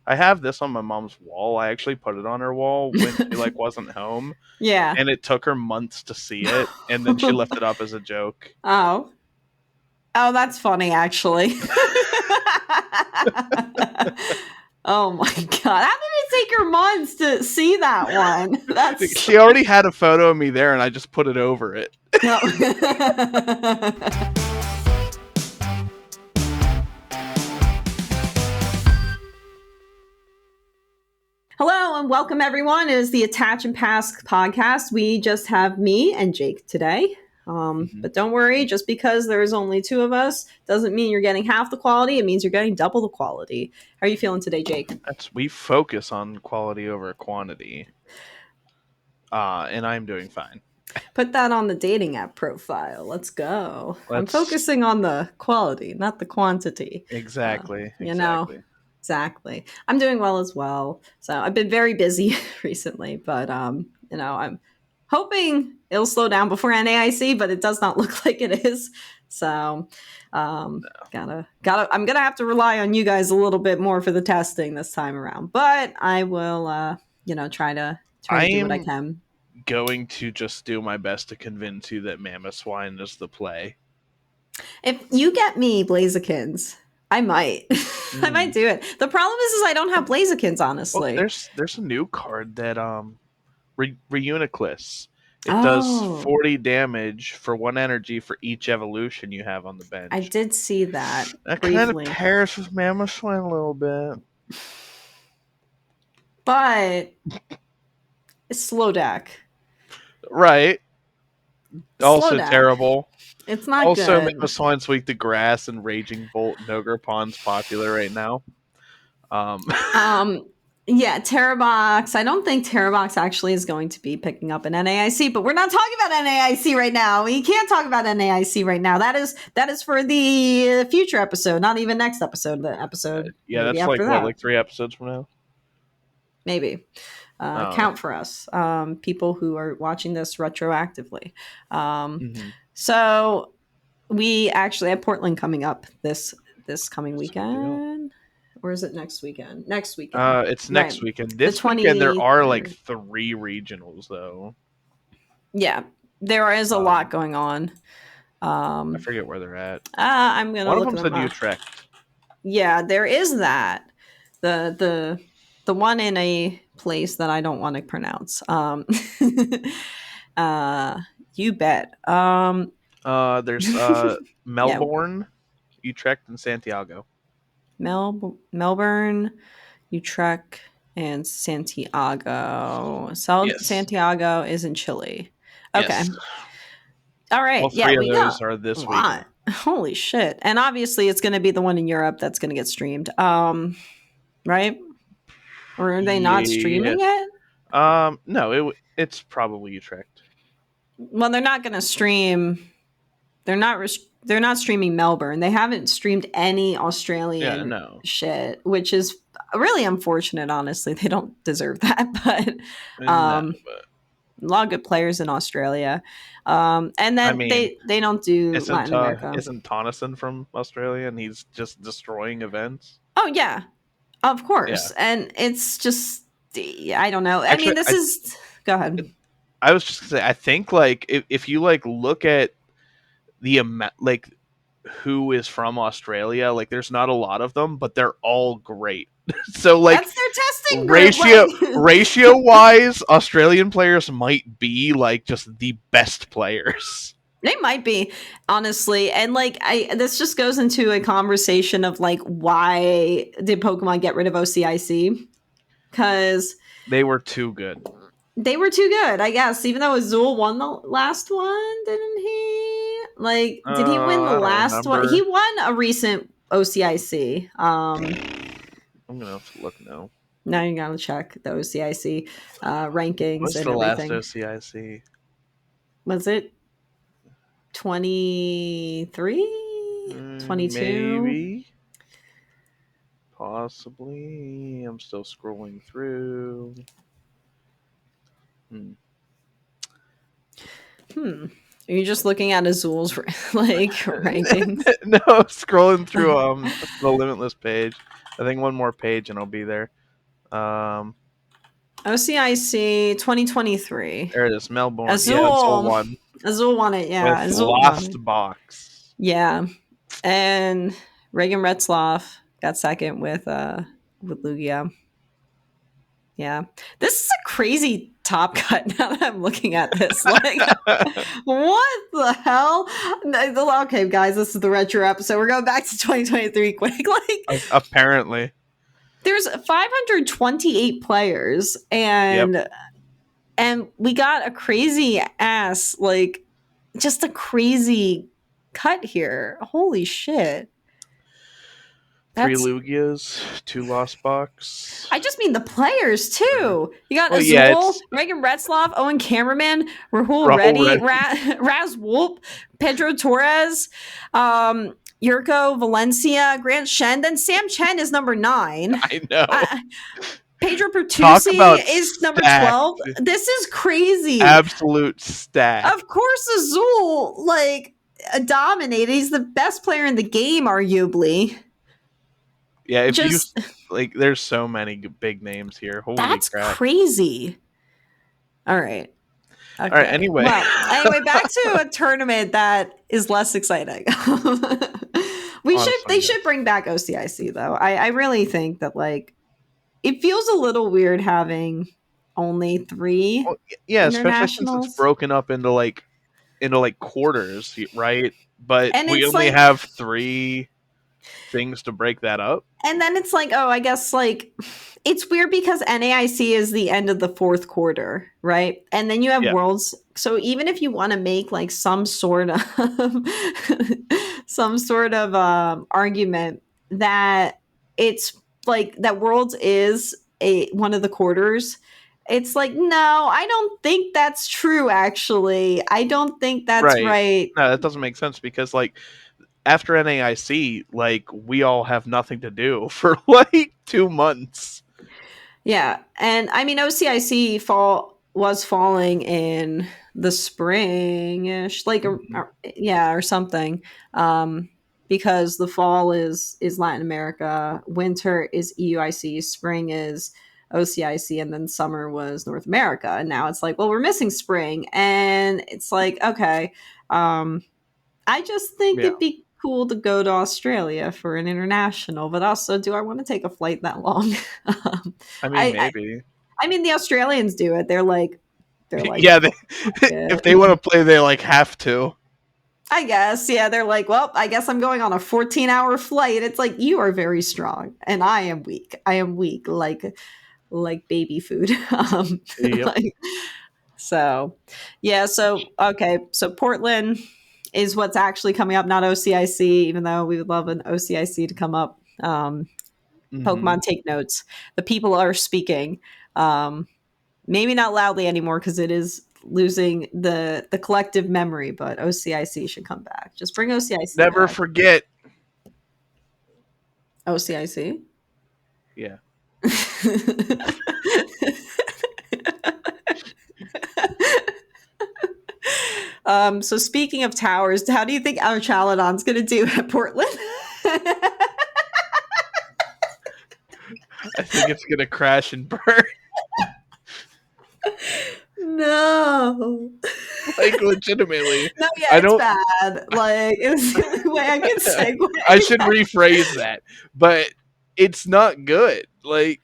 I have this on my mom's wall. I actually put it on her wall when she like wasn't home, Yeah. and it took her months to see it, and then she left it up as a joke. Oh. Oh, that's funny, actually. Oh my god. How did it take her months to see that one? That's She already had a photo of me there, and I just put it over it. no. Hello and welcome everyone. It is the Attach and Pass podcast. We just have me and Jake today. But don't worry, just because there's only two of us doesn't mean you're getting half the quality. It means you're getting double the quality. How are you feeling today, Jake? We focus on quality over quantity. And I'm doing fine. Put that on the dating app profile. Let's go. I'm focusing on the quality, not the quantity. Exactly. Exactly. I'm doing well as well. So I've been very busy recently, but I'm hoping it'll slow down before NAIC, but it does not look like it is. So I'm gonna have to rely on you guys a little bit more for the testing this time around. But I will try to do what I can. Going to just do my best to convince you that mammoth swine is the play. If you get me Blazikins, I might. I might do it. The problem is I don't have Blazikins, honestly. Well, there's a new card that Reuniclus. It does 40 damage for 1 energy for each evolution you have on the bench. I did see that. That kind of pairs with mammoth swine a little bit. But it's slow deck. Right. Also terrible. It's not also, good. Mammoth Swine's weak to grass, and Raging Bolt and Ogre Pawn's popular right now. Yeah, Terrabox. I don't think Terrabox actually is going to be picking up an NAIC, but we're not talking about NAIC right now. We can't talk about NAIC right now. That is for the future episode, not even next episode. The episode. Yeah, that's like 3 episodes from now. Maybe. Count for us, people who are watching this retroactively. So we actually have Portland coming up this coming weekend. Or is it next weekend? Next weekend. It's next weekend. This weekend there are like 3 regionals though. Yeah, there is a lot going on. I forget where they're at. I'm gonna look them up. One of them's in Utrecht. Yeah, there is that. The one in a place that I don't want to pronounce. You bet. There's Melbourne, Utrecht, and Santiago. Melbourne, Utrecht, and Santiago. Santiago is in Chile. Okay. Yes. All right. All 3 of those are this week. Holy shit. And obviously it's going to be the one in Europe that's going to get streamed. Right? Or are they not streaming it? No, it's probably Utrecht. Well, they're not going to stream. They're not streaming Melbourne. They haven't streamed any Australian shit, which is really unfortunate, honestly. They don't deserve that, but a lot of good players in Australia. And then they don't do Latin America. Isn't Tonneson from Australia and he's just destroying events? Oh, yeah. Of course. Yeah. And it's just, I don't know. Actually, go ahead. I was just going to say, I think like if you like look at the amount, like who is from Australia, like there's not a lot of them, but they're all great. So like that's their testing group, ratio wise, Australian players might be like just the best players. They might be, honestly. And like this just goes into a conversation of like, why did Pokemon get rid of OCIC? Because they were too good. They were too good, I guess. Even though Azul won the last one, didn't he? Like, did he win the last one? He won a recent OCIC. I'm gonna have to look now. Now you gotta check the OCIC rankings. What's and the everything. last OCIC? Was it 23? 22? Maybe. Possibly. I'm still scrolling through. Are you just looking at Azul's like rankings? No, scrolling through the Limitless page. I think one more page and I'll be there. Um, OCIC 2023. there it is. Melbourne. Yeah, Azul Azul. won Azul won it. Yeah, with Azul won Lost it. Box. Yeah, and Reagan Retzloff got second with Lugia. Yeah, this is a crazy top cut. Now that I'm looking at this, like, what the hell? Okay, guys, this is the retro episode. We're going back to 2023 quick. Like, Apparently. there's 528 players, Yep. and we got a crazy ass, like, just a crazy cut here. Holy shit. Three That's Lugias, two Lost Box. I just mean the players too. You got Well, yeah, Azul, it's Reagan Retzloff, Owen Cameraman, Rahul Rahul Reddy, Reddy. Raz Wolp, Pedro Torres, Yurko Valencia, Grant Shen. Then Sam Chen is number 9. I know. Pedro Talk Pertusi about is number stacked. 12. This is crazy. Absolute stack. Of course, Azul, like, dominated. He's the best player in the game, arguably. Yeah, if Just you like, there's so many big names here. Holy That's crap! crazy. All right. Okay. All right. Anyway, Well, anyway, back to a tournament that is less exciting. Honestly, They should bring back OCIC though. I really think that, like, it feels a little weird having only 3 well, yeah, especially since it's internationals. broken up into quarters, right? But And we it's only like, have 3 things to break that up. and then it's like, oh, I guess, like, it's weird because NAIC is the end of the 4th quarter, right? And then you have Yeah. Worlds. So even if you want to make, like, some sort of argument that it's like that Worlds is one of the quarters, it's like, no, I don't think that's true. Actually, I don't think that's Right. right. No, that doesn't make sense because after NAIC, we all have nothing to do for 2 months. Yeah, and I mean OCIC was falling in the spring-ish, like, yeah, or something, because the fall is Latin America, winter is EUIC, spring is OCIC, and then summer was North America. And now it's like, well, we're missing spring, and it's like, okay, I just think Yeah. it'd be cool to go to Australia for an international, but also, do I want to take a flight that long? I mean, I, maybe. I mean, the Australians do it. They're like, Yeah, yeah. if they want to play, they have to. I guess, yeah. They're like, well, I guess I'm going on a 14-hour flight. It's like, you are very strong, and I am weak. I am weak, like baby food. Yep. Like, so, yeah. So, okay. So Portland is what's actually coming up, not OCIC, even though we would love an OCIC to come up. Mm-hmm. Pokemon, take notes. The people are speaking. Maybe not loudly anymore because it is losing the collective memory, but OCIC should come back. Just bring OCIC Never back. forget. OCIC? Yeah. So speaking of towers, how do you think our Chaladon's going to do at Portland? I think it's gonna crash and burn. No. Legitimately. No, yeah, I it's don't. bad. Like, it was the only way I could segue. I should rephrase that, but it's not good. It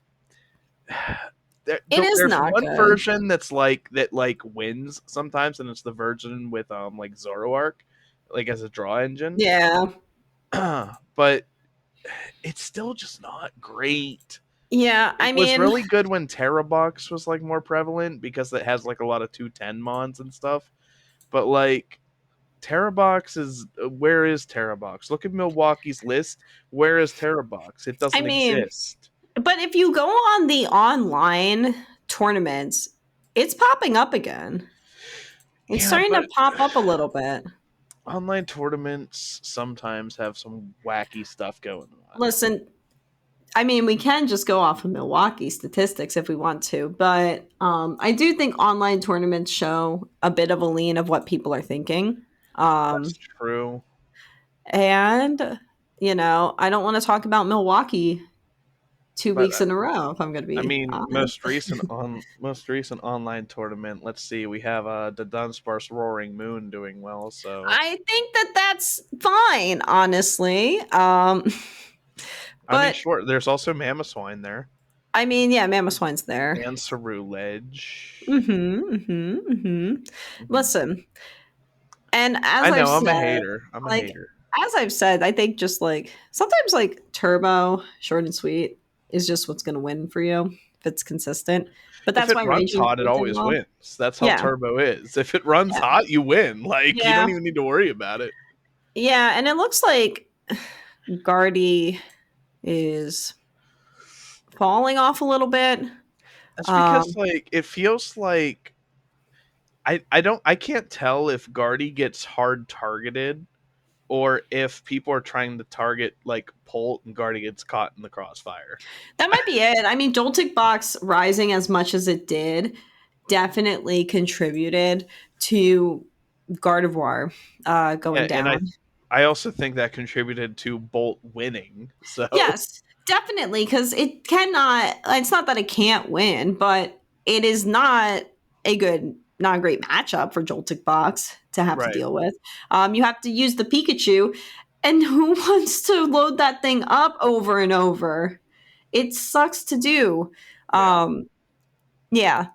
is There's not one good. version that wins sometimes, and it's the version with Zoroark, as a draw engine. Yeah. But it's still just not great. Yeah, I It was mean, really good when Terrabox was more prevalent because it has a lot of 210 mons and stuff. But Terrabox is where is Terrabox? Look at Milwaukee's list. Where is Terrabox? It I doesn't mean, exist. but if you go on the online tournaments, it's popping up again. It's Yeah, starting but to pop up a little bit. online tournaments sometimes have some wacky stuff going on. Listen, I mean, we can just go off of Milwaukee statistics if we want to, but I do think online tournaments show a bit of a lean of what people are thinking. That's true. And, I don't want to talk about Milwaukee 2 But weeks in a row, if I'm going to I be mean, honest. most recent online tournament. Let's see, we have the Dunsparce Roaring Moon doing well. So I think that that's fine, honestly. I mean, But sure. There's also Mamoswine there I mean, yeah, Mamoswine's there. and Ceruledge. Mm-hmm. Mhm. Listen, and as I I've know I'm a said, hater. I'm a like hater. I think just like sometimes like turbo, short and sweet is just what's gonna win for you if it's consistent. But If that's it why runs Raging hot, it plays in always well. wins. That's how Yeah. Turbo is. If it runs Yeah. hot, you win. Like you don't Yeah. even need to worry about it. Yeah. And it looks like Guardy is falling off a little bit. That's because Um, like it feels like I can't tell if Guardy gets hard targeted or if people are trying to target like Polt and Guardy gets caught in the crossfire. that might be it. I mean, Joltik Box rising as much as it did definitely contributed to Gardevoir going Yeah, and down. I also think that contributed to Bolt winning. So Yes, definitely, because it cannot. It's not that it can't win, but it is not a great matchup for Joltik Box to have to right. deal with. You have to use the Pikachu, and who wants to load that thing up over and over? It sucks to do. Yeah. Um, yeah,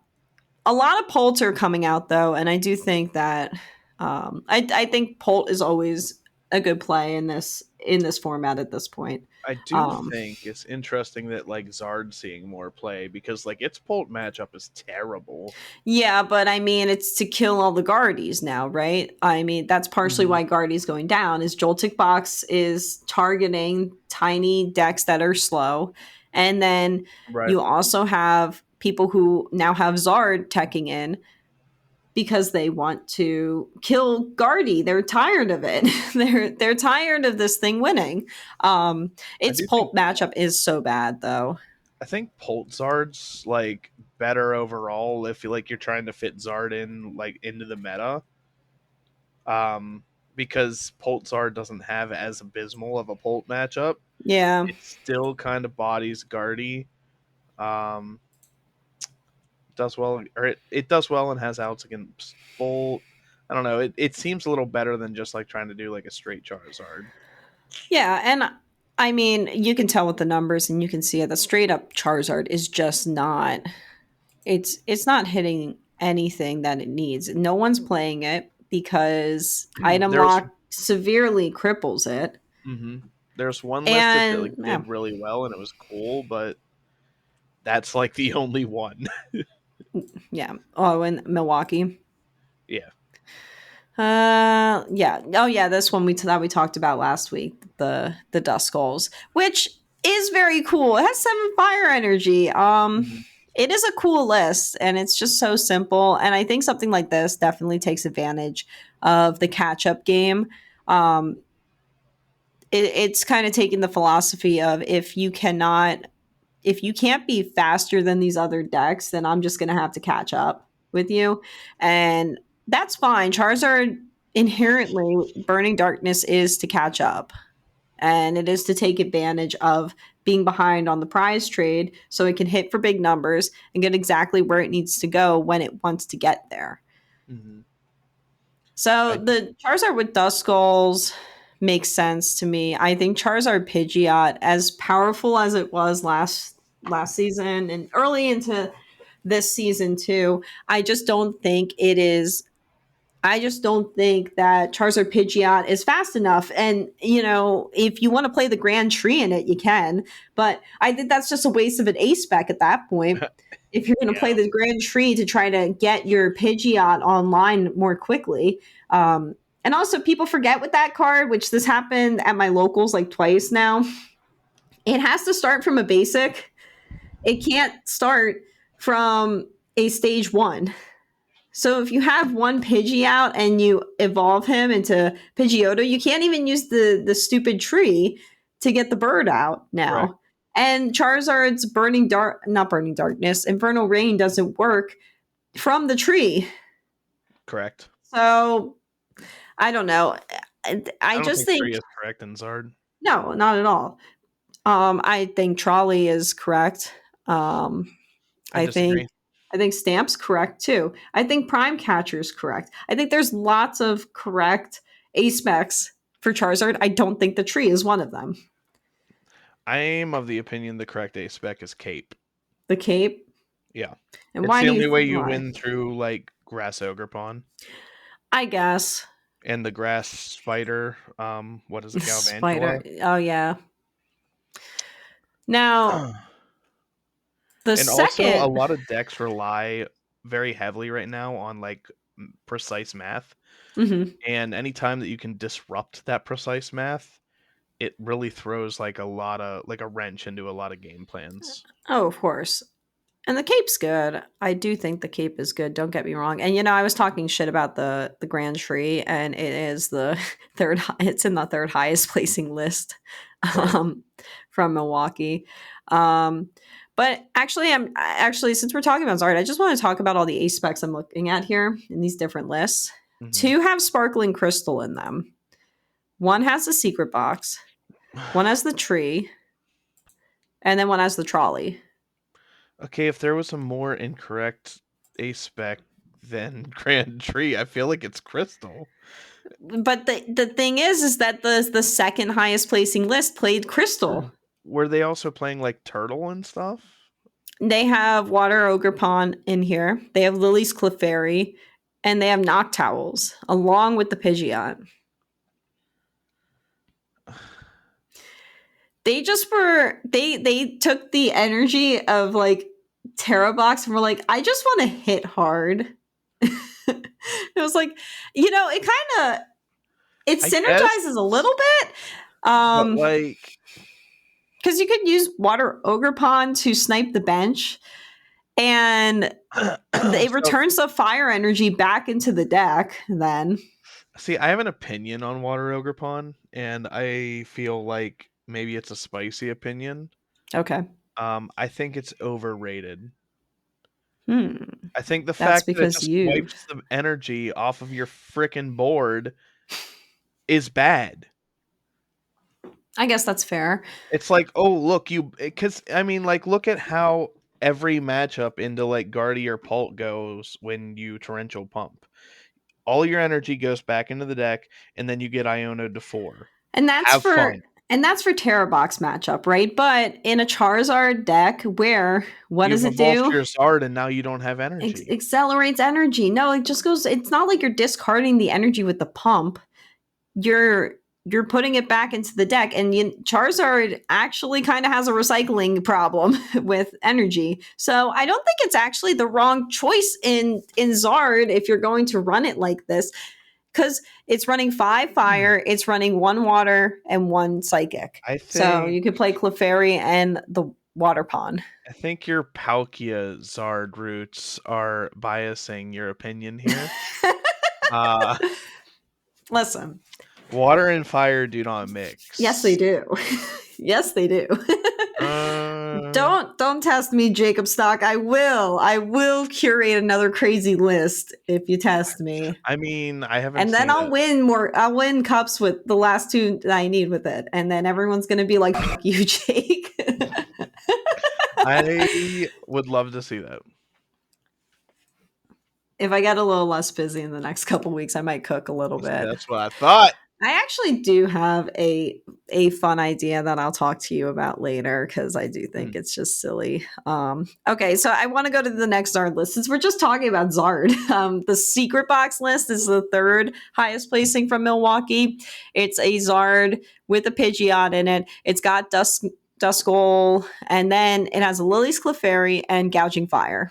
a lot of Polt are coming out though, and I do think that I think Polt is always a good play in this format at this point. I do Um, think it's interesting that like Zard's seeing more play because like its Bolt matchup is terrible. yeah, but I mean, it's to kill all the Guardies now, right? I mean, that's partially Hmm. why Guardy's going down. Is Joltik Box is targeting tiny decks that are slow, and then Right. you also have people who now have Zard teching in because they want to kill Guardy. They're tired of it. They're tired of this thing winning. I Its do think pulp matchup is so bad though. I think Polt Zard's like better overall if you like you're trying to fit Zard in like into the meta. Um because Polt Zard doesn't have as abysmal of a Polt matchup. Yeah. It still kind of bodies Guardy. Um does well or it does well and has outs against Bolt. I don't know. It seems a little better than just like trying to do like a straight Charizard. Yeah, and I mean, you can tell with the numbers and you can see it. The straight up Charizard is just not it's not hitting anything that it needs. No one's playing it because item There's lock severely cripples it. there's one list that And like yeah, did really well and it was cool, but that's like the only one. yeah. Oh, and Milwaukee. Yeah. Yeah. Oh, yeah. This one that we talked about last week, the Dust Skulls, which is very cool. It has 7 fire energy. Mhm. It is a cool list, and it's just so simple. And I think something like this definitely takes advantage of the catch up game. Um, it's kind of taking the philosophy of if you can't be faster than these other decks, then I'm just going to have to catch up with you. And that's fine. Charizard inherently, Burning Darkness is to catch up. And it is to take advantage of being behind on the prize trade so it can hit for big numbers and get exactly where it needs to go when it wants to get there. Mhm. So I the Charizard with Dust Skulls makes sense to me. I think Charizard Pidgeot, as powerful as it was last season and early into this season too, I just don't think it is. I just don't think that Charizard Pidgeot is fast enough. And, you know, if you want to play the Grand Tree in it, you can. But I think that's just a waste of an ace spec at that point. If you're going to play yeah. the Grand Tree to try to get your Pidgeot online more quickly. And also, people forget with that card, which this happened at my locals like twice now. It has to start from a basic, it can't start from a stage 1. So if you have one Pidgey out and you evolve him into Pidgeotto, you can't even use the stupid tree to get the bird out Right. now. And Charizard's not burning darkness, Infernal Rain doesn't work from the tree. Correct. So I don't know. I I don't just think think Tree is correct in Zard. no, not at all. I think Trolley is correct. Um, I I think disagree. I think Stamp's correct too. I think Prime Catcher is correct. I think there's lots of correct aspects for Charizard. I don't think the tree is one of them. I am of the opinion the correct ace spec is Cape. The cape. Yeah. And It's why the do you only way you why? win through like Grass Ogre Pawn I guess and the Grass Spider. What is it, Spider. Galvantula? Oh yeah. Now the And also, a second. lot of decks rely very heavily right now on like precise math. Mhm. And anytime that you can disrupt that precise math, it really throws like a wrench into a lot of game plans. Oh, of course. And the cape's good. I do think the cape is good. Don't get me wrong. And I was talking shit about the Grand Tree, and it is the third. It's in the third highest placing list, Right. um, from Milwaukee. Um, but actually since we're talking about Zard, I just want to talk about all the ace specs I'm looking at here in these different lists. Hmm. Two have sparkling crystal in them. One has the secret box. One has the tree, and then one has the trolley. Okay, if there was a more incorrect ace spec than Grand Tree, I feel like it's Crystal. But the thing is that the second highest placing list played Crystal. Were they also playing like Turtle and stuff? They have Water Ogre Pawn in here. They have Lily's Clefairy, and they have Noctowls along with the Pidgeot. They just were they took the energy of like Terrabox and were like, I just want to hit hard. It was like, it kind of it I guess, synergizes a little bit. but like, Because you could use Water Ogre Pond to snipe the bench, and it so returns the fire energy back into the deck. Then, see, I have an opinion on Water Ogre Pawn, and I feel like maybe it's a spicy opinion. okay, I think it's overrated. hmm, I think the that's fact that it because just you. wipes the energy off of your frickin' board is bad. I guess that's fair. It's like, oh look, because I mean, like, look at how every matchup into like Guardy or Pult goes when you torrential pump. All your energy goes back into the deck, and then you get Iona to 4. And that's Have for fun. and that's for Terrabox matchup, right? But in a Charizard deck, where what does You've it evolved do? your Zard, and now you don't have energy. Accelerates energy. No, it just goes. It's not like you're discarding the energy with the pump. you're you're putting it back into the deck, and Charizard actually kind of has a recycling problem with energy. So I don't think it's actually the wrong choice in Zard if you're going to run it like this, because it's running 5 fire, it's running 1 water and 1 psychic. I So think you could play Clefairy and the water pawn. I think your Palkia Zard roots are biasing your opinion here. Uh Listen, Water and fire do not yes they mix. do. Yes they do. Uh, Don't test me, Jacob Stock. I will curate another crazy list if you test me. I mean, I haven't And then seen I'll it. win more. I'll win cups with the last 2 that I need with it. And then everyone's gonna be like, fuck you, Jake. I would love to see that. If I get a little less busy in the next couple weeks, I might cook a little bit. That's what I thought. I actually do have a fun idea that I'll talk to you about later, because I do think Hmm. it's just silly. Okay, so I want to go to the next Zard list since we're just talking about Zard. The secret box list is the third highest placing from Milwaukee. It's a Zard with a Pidgeot in it. It's got Duskull, and then it has a Lily's Clefairy and Gouging Fire.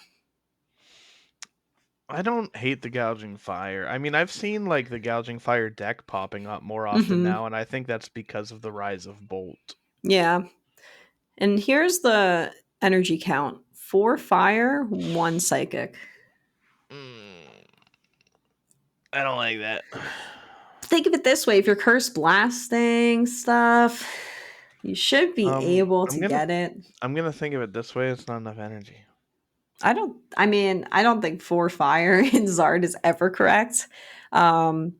I don't hate the gouging fire. I mean, I've seen like the gouging fire deck popping up more often Hmm. now, and I think that's because of the rise of Bolt. Yeah, and here's the energy count: 4 fire, 1 psychic. Mm, I don't like that. Think of it this way: if you're curse blasting stuff, you should be able I'm to gonna get it. I'm gonna think of it this way. It's not enough energy. I don't think 4 fire in Zard is ever correct. Um,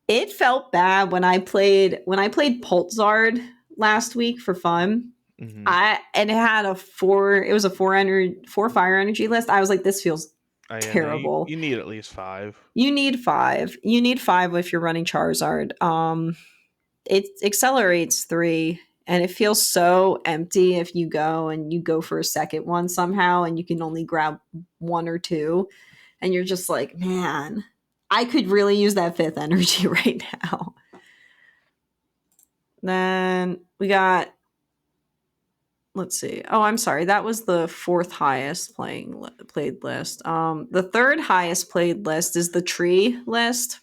it felt bad when I played Pult Zard last week for fun. Hmm. I and it had a four. It was a four fire energy list. I was like, this feels Oh yeah, no, terrible. you need at least five. You need five. You need five if you're running Charizard. It accelerates three, and it feels so empty if you go and you go for a second one somehow, and you can only grab one or two, and you're just like, man, I could really use that fifth energy right now. Then we got, let's see. Oh, I'm sorry. That was the fourth highest played list. The third highest played list is the tree list,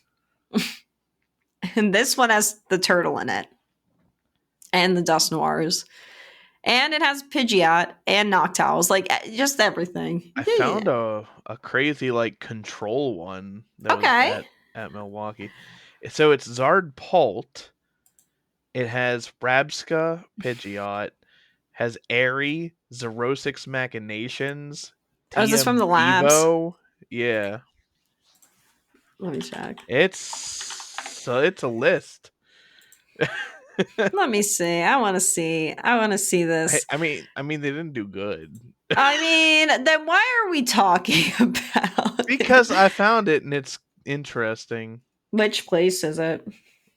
and this one has the turtle in it and the dust noirs, and it has Pidgeot and Noctowls, like just everything. I Yeah. found a crazy like control one that was Okay. at Milwaukee. So it's Zard Pult. It has Rabska Pidgeot, has Airy, Xerosix Machinations, Oh, is this from TM the labs? Devo. Yeah. Let me check. It's a list. Let me see. I want to see. I want to see I, this. I mean I mean they didn't do good. I mean, then why are we talking about Because it? I found it and it's interesting. Which place is it?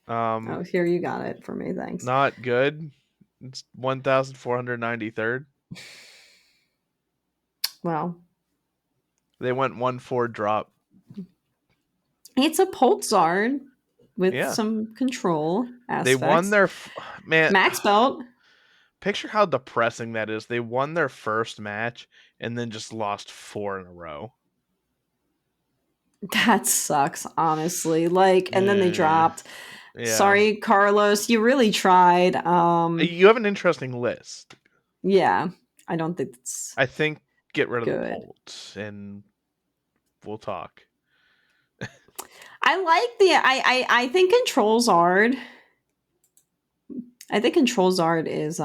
Um Oh, here you got it for me. Thanks. Not good. It's 1493rd. Well, They went 1-4 drop. it's a Poltzard with Yeah. some control They won aspects. their man. Max belt. Picture how depressing that is. They won their first match and then just lost four in a row. That sucks, honestly. Like, and then they Eh, dropped. yeah. Sorry, Carlos, you really tried. You have an interesting list. Yeah, I don't think it's I think get rid of the good. Polt and we'll talk. I like the I think Control Zard. I think Control Zard is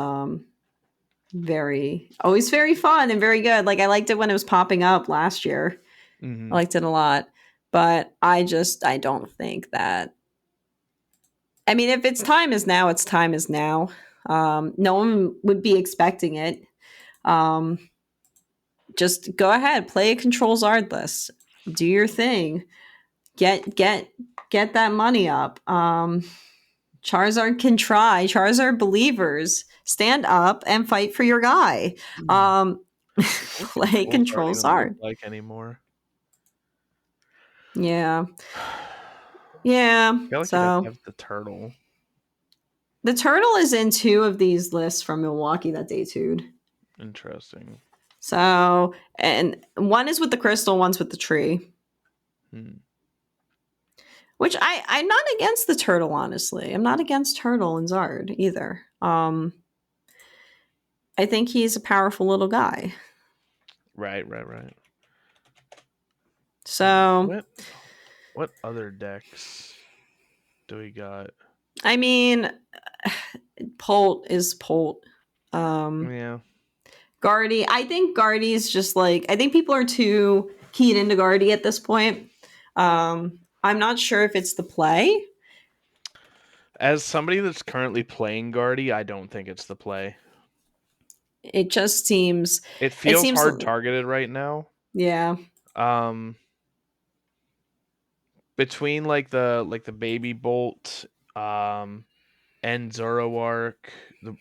very always very fun and very good. Like I liked it when it was popping up last year. I Hmm. liked it a lot. But I don't think that, I mean, if it's time is now, it's time is now. No one would be expecting it. Um, just go ahead, play a Control Zard list. Do your thing. Get that money up. Charizard can try. Charizard believers stand up and fight for your guy. Um, What play controls aren't Control even look Zard. like anymore? Yeah, I yeah. feel like you'd have to So have the turtle. the turtle is in two of these lists from Milwaukee that day two'd. Interesting. So, and one is with the crystal, one's with the tree. Hmm. Which I'm not against the turtle, honestly. I'm not against turtle and Zard either. I think he's a powerful little guy. Right. So, What other decks do we got? I mean, Polt is Polt. Yeah. Guardy, I think Guardy's just like, I think people are too keyed into Guardy at this point. I'm not sure if it's the play. As somebody that's currently playing Guardy, I don't think it's the play. It just seems, It it feels seems, hard targeted right now. yeah. Um Between like the baby bolt and Zoroark, the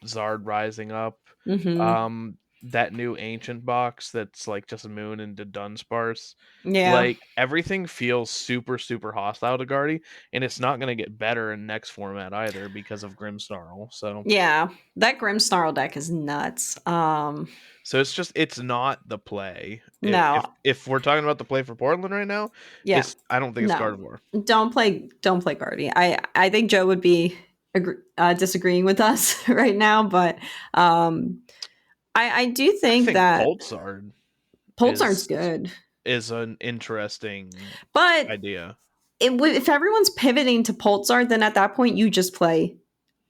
Zard rising up, Hmm. that new ancient box that's like just a moon into Dunsparce. Yeah. Like everything feels super, super hostile to Guardy, and it's not gonna get better in next format either because of Grimmsnarl. Yeah. That Grimmsnarl deck is nuts. So it's not the play. No. If we're talking about the play for Portland right now, Yeah. I don't think it's No. Gardevoir. Don't play Guardy. I think Joe would be disagreeing with us right now, but I do I think think that Pulsar Poltzar's is good. is an interesting But idea. if everyone's pivoting to Poltzar, then at that point you just play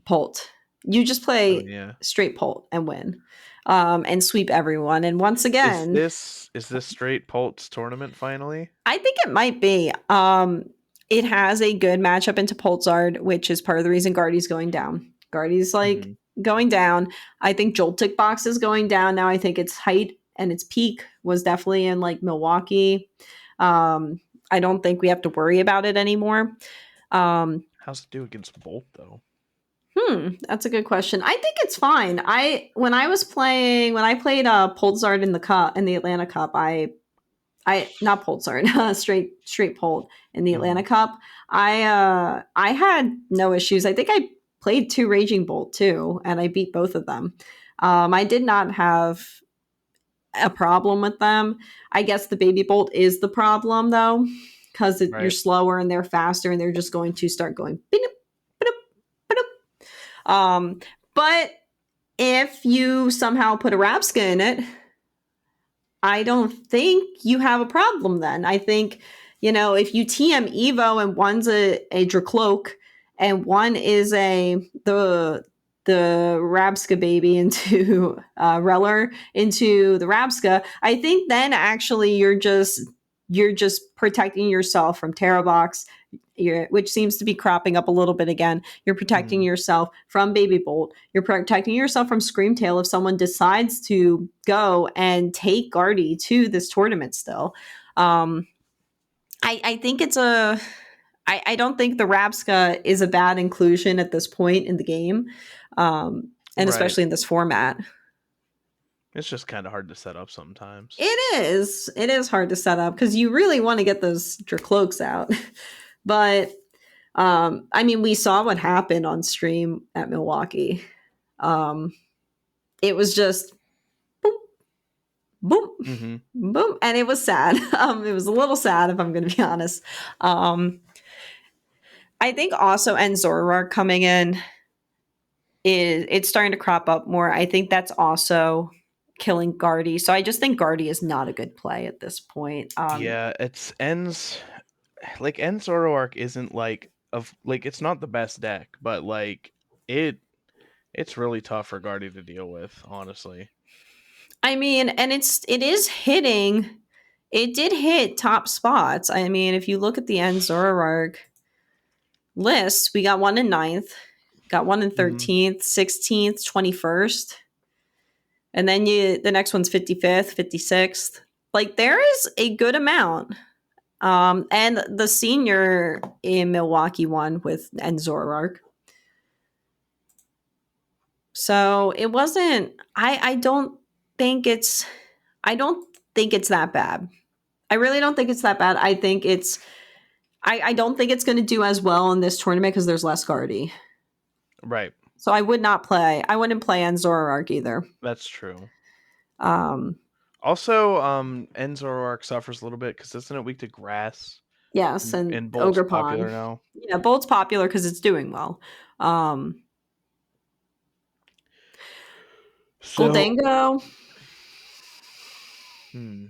Polt. You just Oh play yeah. straight Polt and win, and sweep everyone. And once again, Is this straight Pulse tournament finally? I think it might be. It has a good matchup into Poltzard, which is part of the reason Guardy's going down. Guardy's like Hmm. going down. I think Joltik box is going down now. I think its height and its peak was definitely in like Milwaukee. I don't think we have to worry about it anymore. Um, How's it do against Bolt though? that's a good question. I think it's fine. When I played Polzard in the cup in the Atlanta Cup, I not Polzard, straight Pold in the Mm-hmm. Atlanta Cup. I had no issues. I think I played 2 Raging Bolt too, and I beat both of them. I did not have a problem with them. I guess the Baby Bolt is the problem though, because you're Right. slower and they're faster, and they're just going to start going. Um, but if you somehow put a Rapska in it, I don't think you have a problem then. I think, if you TM Evo and one's a Dracloak and one is the Rabska baby into Reller into the Rabska, I think then actually you're just protecting yourself from Terrorbox, which seems to be cropping up a little bit again. You're protecting Mm-hmm. yourself from Baby Bolt. You're protecting yourself from Screamtail if someone decides to go and take Guardy to this tournament still. I think it's a. I don't think the Rabska is a bad inclusion at this point in the game, and Right. especially in this format. It's just kind of hard to set up sometimes. It is. It is hard to set up because you really want to get those Dracloaks out. But I mean, we saw what happened on stream at Milwaukee. Um, it was just boom, boom, Mm-hmm. boom, and it was sad. It was a little sad, if I'm going to be honest. Um, I think also Enzora coming in it's starting to crop up more. I think that's also killing Guardy. So I just think Guardy is not a good play at this point. Yeah, it's ends like End Zoroark isn't it's not the best deck, but like it it's really tough for Guardy to deal with, honestly. I mean, and it is hitting. It did hit top spots. I mean, if you look at the End Zoroark list, we got one in ninth, got one in Mm-hmm. 13th, 16th, 21st. And then the next one's 55th, 56th. Like there is a good amount. And the senior in Milwaukee won with Zoroark. So it wasn't I I don't think it's that bad. I really don't think it's that bad. I don't think it's gonna do as well in this tournament because there's less Guardy. Right. So I wouldn't play Zoroark either. That's true. Um Also, End Zoroark suffers a little bit because isn't it weak to grass? yes, and And Bolt's Ogrepon. popular now. Yeah, Bolt's popular because it's doing well. Um So, Goldango. hmm.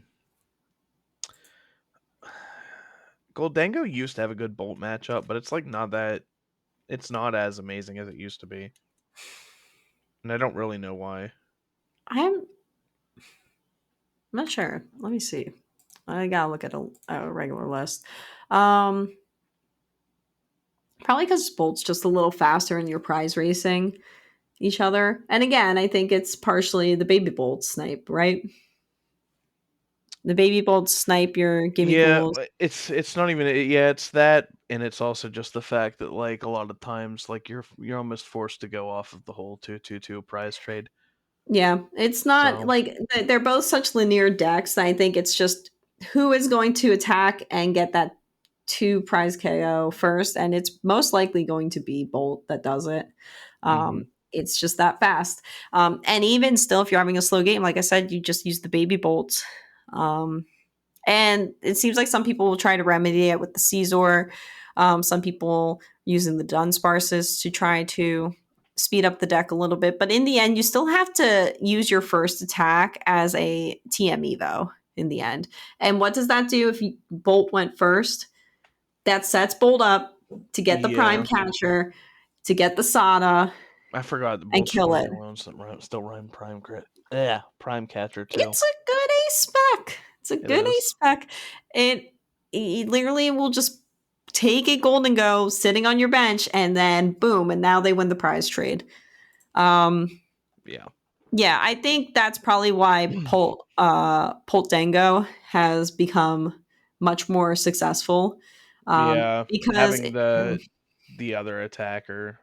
Goldango used to have a good Bolt matchup, but it's like not that it's not as amazing as it used to be. And I don't really know why. I'm not sure. Let me see. I gotta look at a regular list. Um, Probably because Bolt's just a little faster in your prize racing each other. And again, I think it's partially the Baby Bolt snipe, right? The Baby Bolt snipe your gimme Yeah, ghouls. it's not even yeah, it's that and it's also just the fact that like a lot of times like you're almost forced to go off of the whole 2-2-2 prize trade. Yeah, it's not So, like they're both such linear decks. I think it's just who is going to attack and get that 2 prize KO first, and it's most likely going to be Bolt that does it. mhm. It's just that fast. And even still, if you're having a slow game, like I said, you just use the Baby Bolts. Um, and it seems like some people will try to remedy it with the Caesar. Some people using the Dunsparces to try to speed up the deck a little bit. But in the end, you still have to use your first attack as a TM Evo in the end. And what does that do if Bolt went first? That sets Bolt up to get the Prime Yeah. Catcher, to get the Sada, I forgot the and Bolt's kill one of it. the only ones that still rhyme prime crit. Yeah, prime catcher too. It's a good ace spec. It's a It good is. ace spec. It literally will just take a golden go sitting on your bench and then boom, and now they win the prize trade. Um, Yeah. yeah, I think that's probably why Polt Dango has become much more successful. Yeah. Because Having the other attacker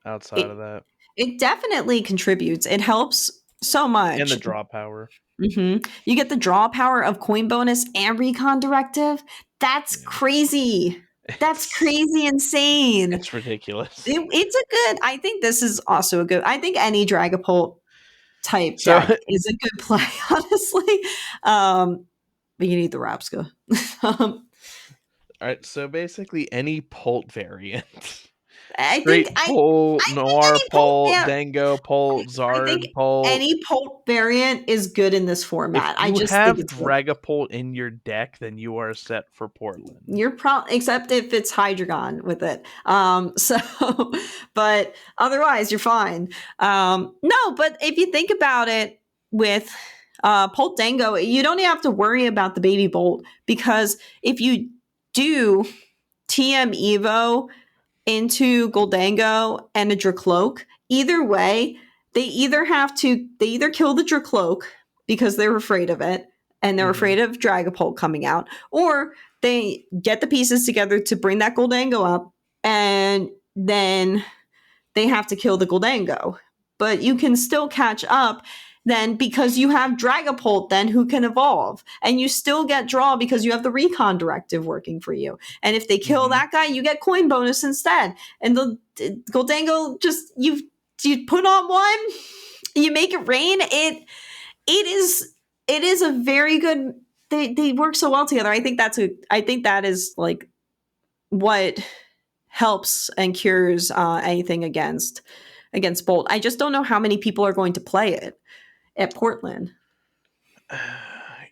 outside it of that. it definitely contributes. It helps so And the much. draw power. You get the draw power of coin bonus and recon directive. That's Yeah. crazy. That's It's crazy insane. it's ridiculous. It's a good. I think this is also a good. I think any Dragapult type So deck is a good play, honestly. Um, but you need the Rapska. um, alright, so basically any Pult variant. I think Straight Pult, I think Noir any Pult Pult, yeah, Dango Pult, I think Zard Pult. any Pult variant is good in this If format. I you just think have it's good. Dragapult in your deck, then you are set for Portland. You're except if it's Hydreigon with it. So, but otherwise you're fine. No, but if you think about it, with Bolt Dango, you don't even have to worry about the baby Bolt, because if you do TM Evo into Goldango and a Dracloak, either way, they either kill the Dracloak because they're afraid of it and they're Hmm. afraid of Dragapult coming out, or they get the pieces together to bring that Goldango up, and then they have to kill the Goldango. But you can still catch up then, because you have Dragapult then who can evolve. And you still get draw because you have the recon directive working for you. And if they kill Hmm. that guy, you get coin bonus instead. And the Goldango just you put on one, you make it rain. It is a very good, they work so well together. I think that is like what helps and cures anything against Bolt. I just don't know how many people are going to play it at Portland.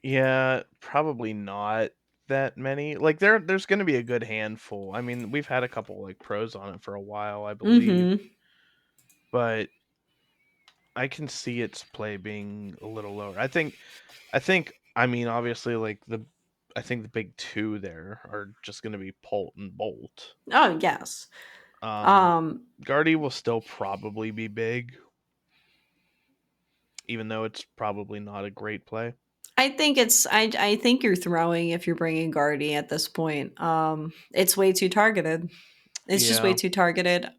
Yeah, probably not that many. Like there's going to be a good handful. I mean, we've had a couple like pros on it for a while, I believe, Mm-hmm. but I can see its play being a little lower. I think I mean obviously like I think the big two there are just going to be Pult and Bolt. Oh yes. Um Um, Guardy will still probably be big, even though it's probably not a great play. I think you're throwing if you're bringing Guardy at this point. It's way too targeted. It's just way Yeah. too targeted.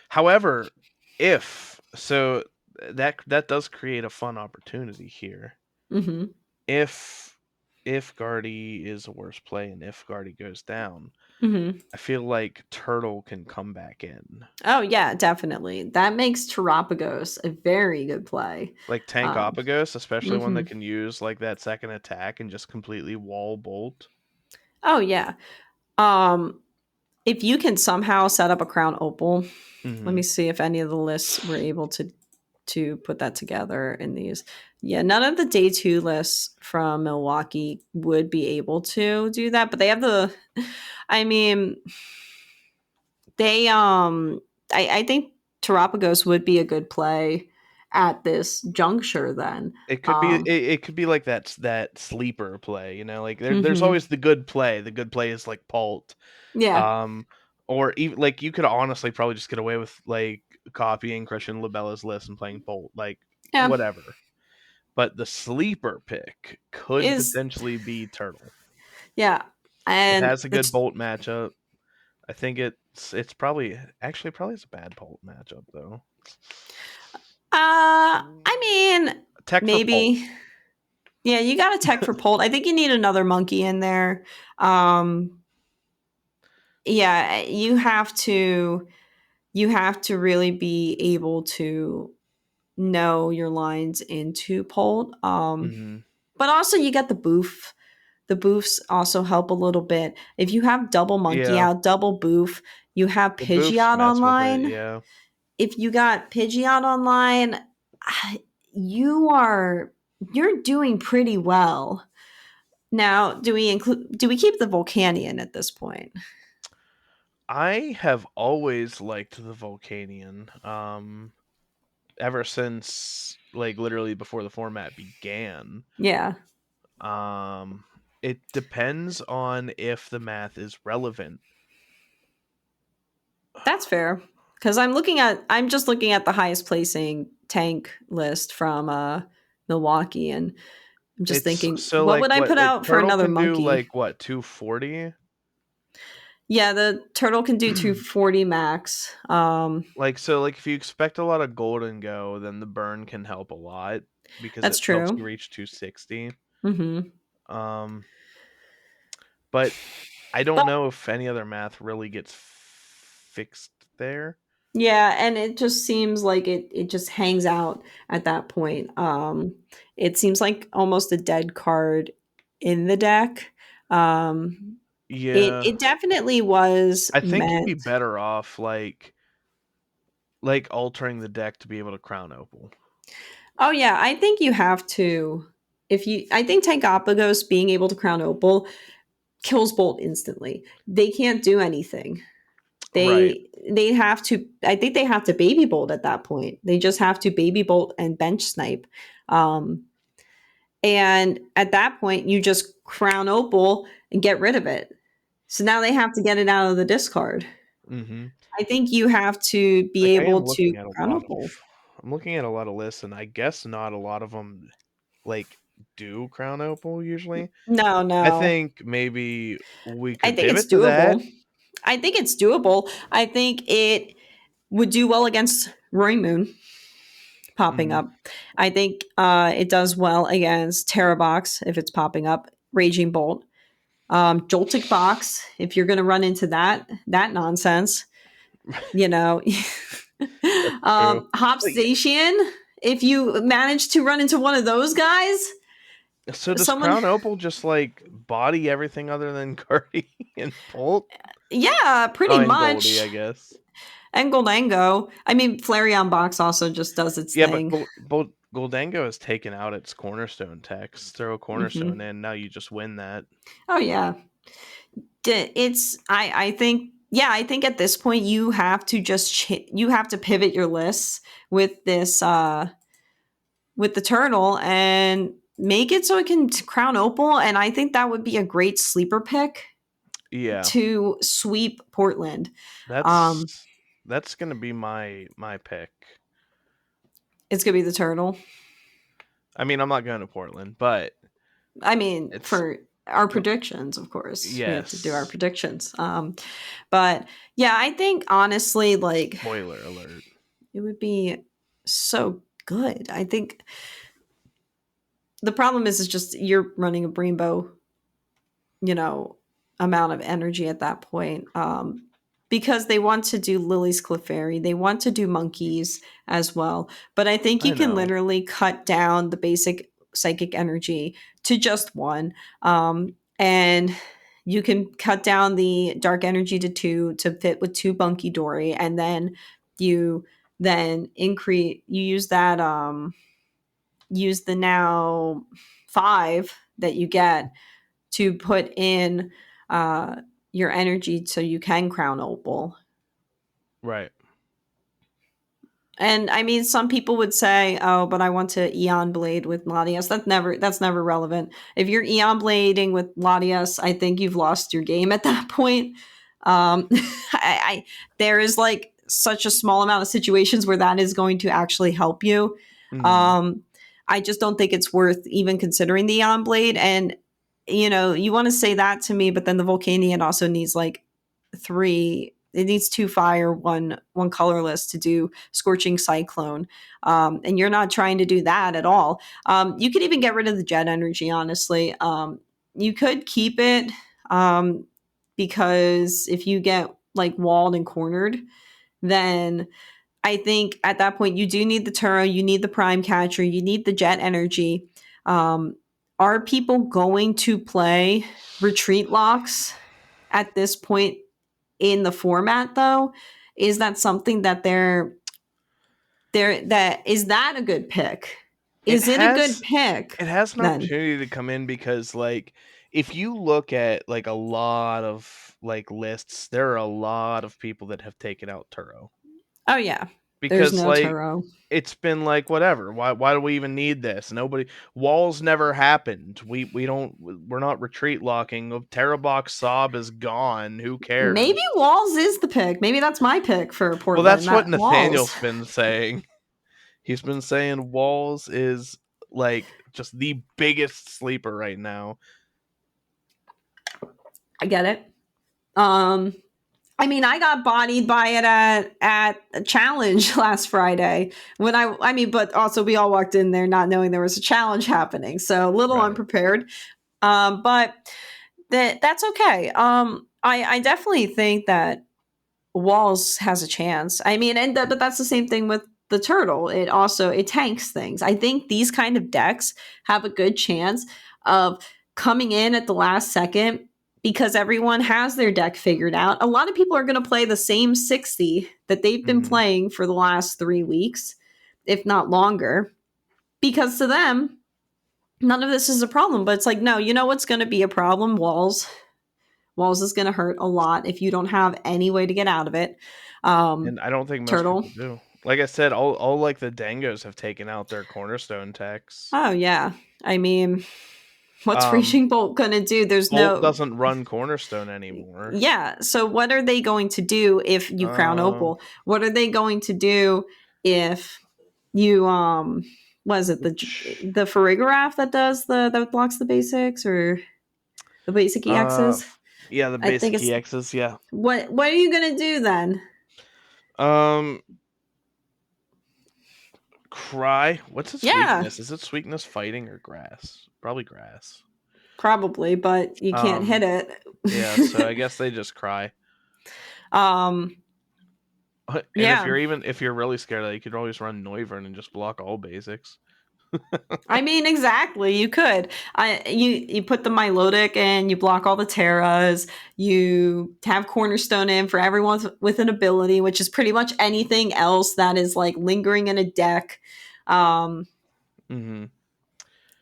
However, if so that does create a fun opportunity here. Mhm. If Guardy is a worse play and if Guardy goes down, Mhm. I feel like Turtle can come back in. Oh yeah, definitely. That makes Terapagos a very good play. Like Tank Um, Opagos, especially one that mhm. can use like that second attack and just completely wall Bolt. Oh yeah. Um, if you can somehow set up a Crown Opal, let Hmm. me see if any of the lists were able to put that together in these. Yeah, none of the day two lists from Milwaukee would be able to do that, but they have the. I mean, they I think Terapagos would be a good play at this juncture. Then, It could be it could be like that sleeper play, like there's hmm always the good play. The good play is like Pult. yeah, Um or even like you could honestly probably just get away with like copying Christian Labella's list and playing Bolt, like yeah, whatever. But the sleeper pick could is potentially be Turtle. yeah, It and has a good it's Bolt matchup. I think it's probably is a bad Bolt matchup though. I mean, Tech for Bolt. maybe. Yeah, you got a tech for Polt. I think you need another monkey in there. Um, yeah, you have to really be able to know your lines into Polt. Hmm. But also you get the boof. The boofs also help a little bit. If you have double monkey Yeah, out, double boof, you have the boofs Pidgeot mess with it. online. Yeah. If you got Pidgeot online, you are you're doing pretty well. Now, do we keep the Volcanion at this point? I have always liked the Volcanion. Ever since like literally before the format began. Yeah, Um, it depends on if the math is relevant. that's fair. because I'm just looking at the highest placing tank list from Milwaukee, and I'm just It's thinking, so what like would I what put like out for turtle another can do monkey? like what 240. Yeah, the turtle can do 240 max. Like so like if you expect a lot of golden go, then the burn can help a lot because That's it helps true. you reach 260. Hmm. Um, but I don't But know if any other math really gets fixed there. yeah, and it just seems like it just hangs out at that point. It seems like almost a dead card in the deck. Um, Yeah, it definitely was I think you'd be meant. better off like altering the deck to be able to crown opal. Oh yeah, I think you have to. If you, I think Tangalpagos being able to crown Opal kills Bolt instantly. They can't do anything. Right. They have to. I think they have to baby Bolt at that point. They just have to baby Bolt and bench snipe. Um, and at that point, you just crown Opal and get rid of it. So now they have to get it out of the discard. Mhm. I think you have to be Like I am able to looking at a crown lot of Opal. I'm looking at a lot of lists and I guess not a lot of them like do crown opal usually. No, I no. think maybe we I could think it's pivot to that. doable. I think it's doable. I think it would do well against Roaring Moon popping Mhm. up. I think it does well against Terrabox if it's popping up. Raging Bolt, Joltic Box. If you're going to run into that nonsense, you know, That's true. Hop But yeah, Station. If you manage to run into one of those guys, so does someone, crown opal just like body everything other than Cardi and Bolt? yeah, Oh, pretty and Goldie, much. I guess. And Goldango. I mean, Flareon Box also just does its Yeah, but thing. Goldango has taken out its cornerstone text. Throw a cornerstone Hmm. in, now you just win that. Oh yeah, it's I think yeah, I think at this point you have to just you have to pivot your lists with this with the turtle and make it so it can crown opal, and I think that would be a great sleeper pick Yeah, to sweep Portland. um that's gonna be my pick. it's gonna be the turtle. I mean, I'm not going to Portland, but I mean, it's for our predictions, of course we have to do our yes. predictions. But yeah, I think honestly, like, Spoiler alert. it would be so good. I think the problem is just you're running a rainbow, you know, amount of energy at that point. Because they want to do Lily's Clefairy, they want to do monkeys as well. But I think you I can know. literally cut down the basic psychic energy to just one. And you can cut down the dark energy to two to fit with two Bunky Dory, and then you increase you use that use the now five that you get to put in uh, your energy so you can crown opal. Right. And I mean, some people would say, "Oh, but I want to Eon Blade with Latias." That's never relevant. If you're Eon Blading with Latias, I think you've lost your game at that point. I there is like such a small amount of situations where that is going to actually help you. Mhm. Um, I just don't think it's worth even considering the Eon Blade. And you want to say that to me, but then the Volcanion also needs like three. It needs two fire, one colorless to do Scorching Cyclone, and you're not trying to do that at all. You could even get rid of the jet energy. Honestly, you could keep it, um, because if you get like walled and cornered, then I think at that point you do need the Turo, you need the Prime Catcher, you need the jet energy. Um, are people going to play retreat locks at this point in the format though? Is that something that that is that a good pick? It Is it a good has pick it has an then? opportunity to come in because like if you look at like a lot of like lists, there are a lot of people that have taken out Turo. Oh yeah. There's because no like Turo. it's been like whatever. Why do we even need this? Nobody walls never happened. We don't we're not retreat locking. Terrabox Sob is gone. Who cares? Maybe Walls is the pick. Maybe that's my pick for Well, Portland. that's what Not Walls. Nathaniel's been saying. He's been saying Walls is like just the biggest sleeper right now. I get it. I mean, I got bodied by it at a challenge last Friday when I mean, but also we all walked in there not knowing there was a challenge happening, so a little Right. unprepared. But that's okay. I definitely think that Walls has a chance. I mean, but that's the same thing with the turtle. It tanks things. I think these kind of decks have a good chance of coming in at the last second because everyone has their deck figured out. A lot of people are going to play the same 60 that they've been Mm-hmm. playing for the last 3 weeks, if not longer, because to them none of this is a problem. But it's like, no, you know what's going to be a problem? Walls is going to hurt a lot if you don't have any way to get out of it. And I don't think most Turtle. people do. Like I said, all like the Dangos have taken out their cornerstone techs. Oh yeah. I mean, what's Um, Reaching Bolt going to do? There's Bolt no. doesn't run cornerstone anymore. Yeah. So what are they going to do if you crown Um, Opal? What are they going to do if you was it which the Farigiraf that does that blocks the basics or the basic uh, EXs? yeah, the I think basic it's EXs, yeah. what are you gonna do then? Um, Cry. What's its Yeah, weakness? Is its weakness fighting or grass? Probably grass. probably, but you can't hit Um, yeah. So it. I guess they just cry. um, And yeah. if you're really scared of that, you could always run Noivern and just block all basics. I mean, exactly. You could. You put the Milotic and you block all the Terras. You have Cornerstone in for everyone with an ability, which is pretty much anything else that is like lingering in a deck. Um, Mm-hmm.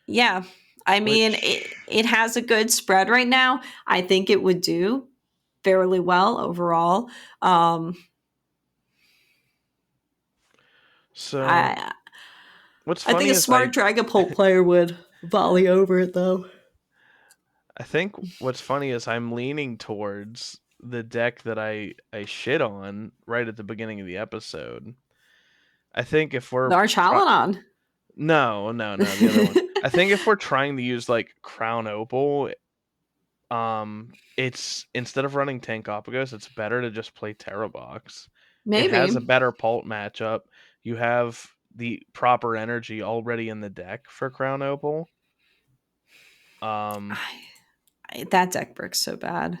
yeah, I mean, Which it has a good spread right now. I think it would do fairly well overall. Um, so I what's I think funny a is smart Dragapult player would volley over it though. I think what's funny is I'm leaning towards the deck that I shit on right at the beginning of the episode. I think if The we're Archaludon. no, the other one. I think if we're trying to use like Crown Opal, it's instead of running Tank Opagos, it's better to just play Terrabox. It has a Maybe. better Pult matchup. You have the proper energy already in the deck for Crown Opal. Um, That deck breaks so bad.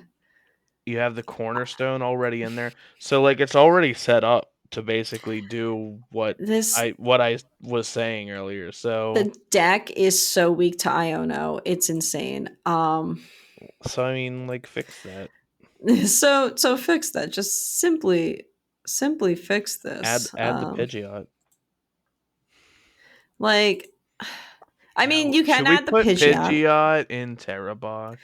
you have the Cornerstone already in there, so like it's already set up to basically do This what I was saying earlier. So the deck is so weak to Iono. It's insane. I mean, like fix that. So fix that. Just simply fix Add this. add the Pidgeot. Like I mean, Now, you can should we add the put Pidgeot. Pidgeot in I Terrabox?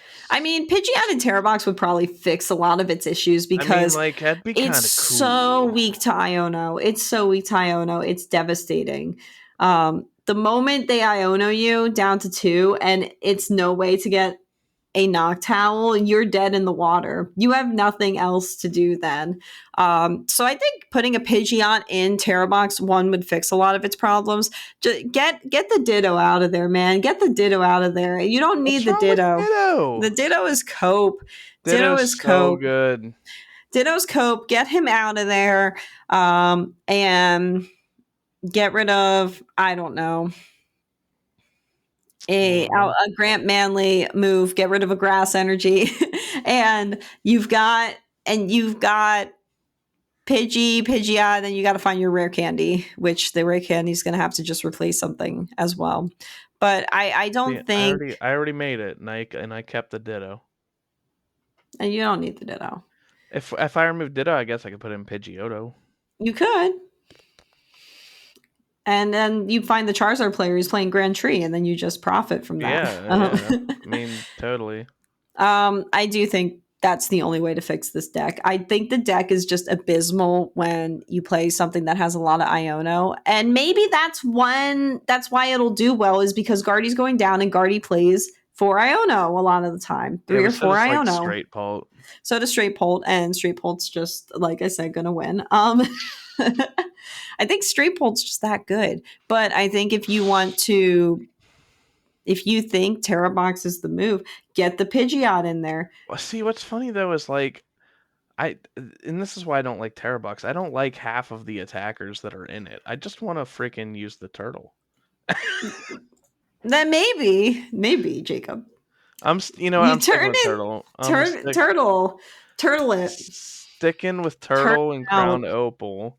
mean, Pidgeot and Terrabox would probably fix a lot of its issues I mean, because like that'd be it's kind of so cool. weak to Iono. It's so weak to Iono. It's devastating. The moment they Iono you down to 2 and it's no way to get a Noctowl, you're dead in the water. You have nothing else to do then. So I think putting a Pidgeot in Terrabox one would fix a lot of its problems. Just get the Ditto out of there, man. Get the Ditto out of there. You don't What's need the wrong with Ditto. The Ditto? Ditto is cope. Ditto Ditto's is so cope. good. Ditto's cope. Get him out of there. And get rid of, I don't know, Well, a Grant Manley move, get rid of a grass energy, and you've got Pidgeot, then you got to find your rare candy, which the rare candy is going to have to just replace something as well. But I see, don't think, I already made it, and I kept the Ditto. and you don't need the Ditto. If I remove Ditto, I guess I could put in Pidgeotto. You could, and then you find the Charizard player who's playing Grand Tree, and then you just profit from that. Yeah, yeah. I mean, totally. I do think that's the only way to fix this deck. I think the deck is just abysmal when you play something that has a lot of Iono. And maybe that's why it'll do well, is because Guardy's going down and Guardy plays 4 Iono a lot of the time. Yeah, 3 but or so 4 does like Iono. straight Pult. So does Straight Polt, and Straight Polt's just, like I said, gonna win. I think Straight Polt's just that good. But I think if you think Terra Box is the move, get the Pidgeot in there. Well, see, what's funny though is like and this is why I don't like Terra Box. I don't like half of the attackers that are in it. I just want to freaking use the turtle. Then maybe Jacob, I'm you sticking turn with it, turtle. turtle it, Sticking with turn turtle and it out. crown opal.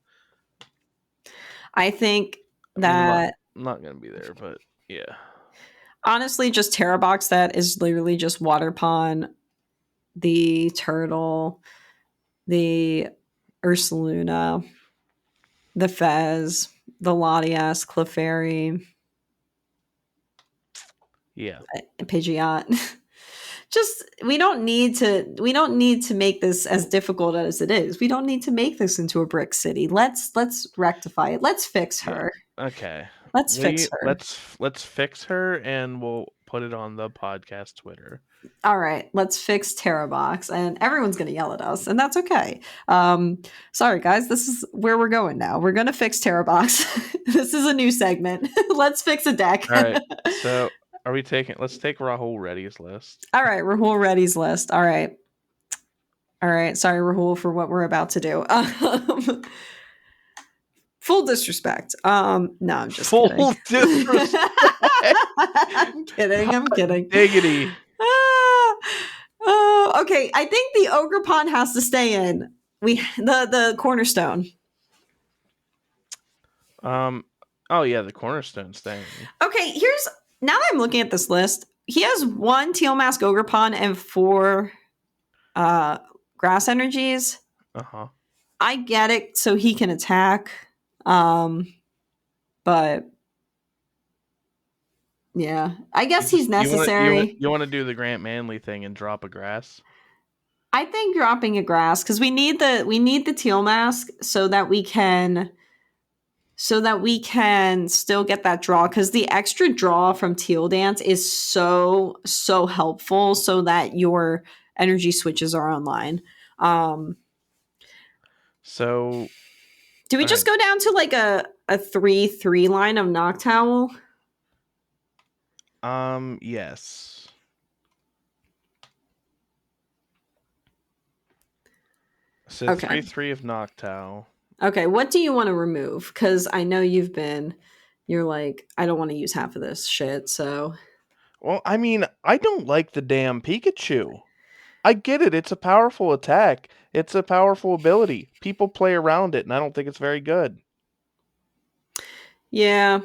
I think I mean, that I'm not gonna be there, but yeah. honestly, just Terra Box that is literally just Water Pond, the turtle, the Ursaluna, the Fez, the Latias, Clefairy, Yeah. Pidgeot. Just we don't need to make this as difficult as it is. We don't need to make this into a brick city. Let's rectify it. Let's fix Yeah. her. Okay. Let's fix her. Let's fix her and we'll put it on the podcast Twitter. All right, let's fix Terrabox, and everyone's going to yell at us, and that's okay. Sorry, guys, this is where we're going now. We're going to fix Terrabox. This is a new segment. Let's fix a deck. All right. So, let's take Rahul Reddy's list. All right, Rahul Reddy's list. All right. Sorry, Rahul, for what we're about to do. Full disrespect. No, I'm just Full kidding. disrespect. I'm kidding. I'm kidding. Diggity. Okay, I think the Ogre Pond has to stay in. The cornerstone. Oh yeah, the cornerstone's staying. Okay, now that I'm looking at this list, he has 1 Teal Mask Ogre Pond and 4 grass energies. Uh-huh. I get it, so he can attack. But yeah, I guess he's necessary. You want to do the Grant Manley thing and drop a grass? I think dropping a grass, because we need the Teal Mask so that we can still get that draw, because the extra draw from Teal Dance is so helpful, so that your energy switches are online. So do we just go down to like a 3/3 line of Noctowl? Yes. So Okay. 3/3 of Noctowl. Okay, what do you want to remove? Because I know you're like, I don't want to use half of this shit, so. Well, I mean, I don't like the damn Pikachu. I get it. It's a powerful attack. It's a powerful ability. People play around it, and I don't think it's very good. Yeah.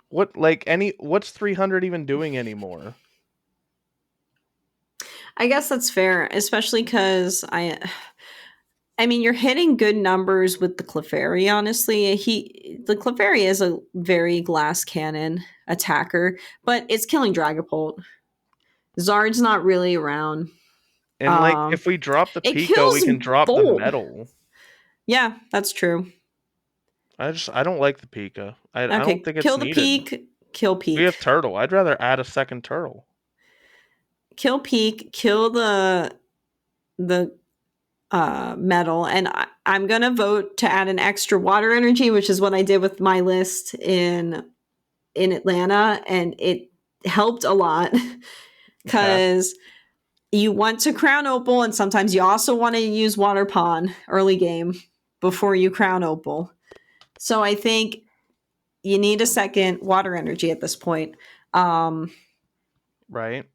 What's 300 even doing anymore? I guess that's fair, especially because I mean, you're hitting good numbers with the Clefairy, honestly. The Clefairy is a very glass cannon attacker, but it's killing Dragapult. Zard's not really around. And if we drop the it Pico, kills we can drop the Bolt. metal. Yeah, that's true. I don't like the Pika. I don't think it's kill the needed. Peak. Kill Peak. We have Turtle. I'd rather add a second Turtle. Kill Peak. Kill the metal, and I'm gonna vote to add an extra water energy, which is what I did with my list in Atlanta, and it helped a lot because you want to crown Opal, and sometimes you also want to use Water Pond early game before you crown Opal. So I think you need a second water energy at this point. Right.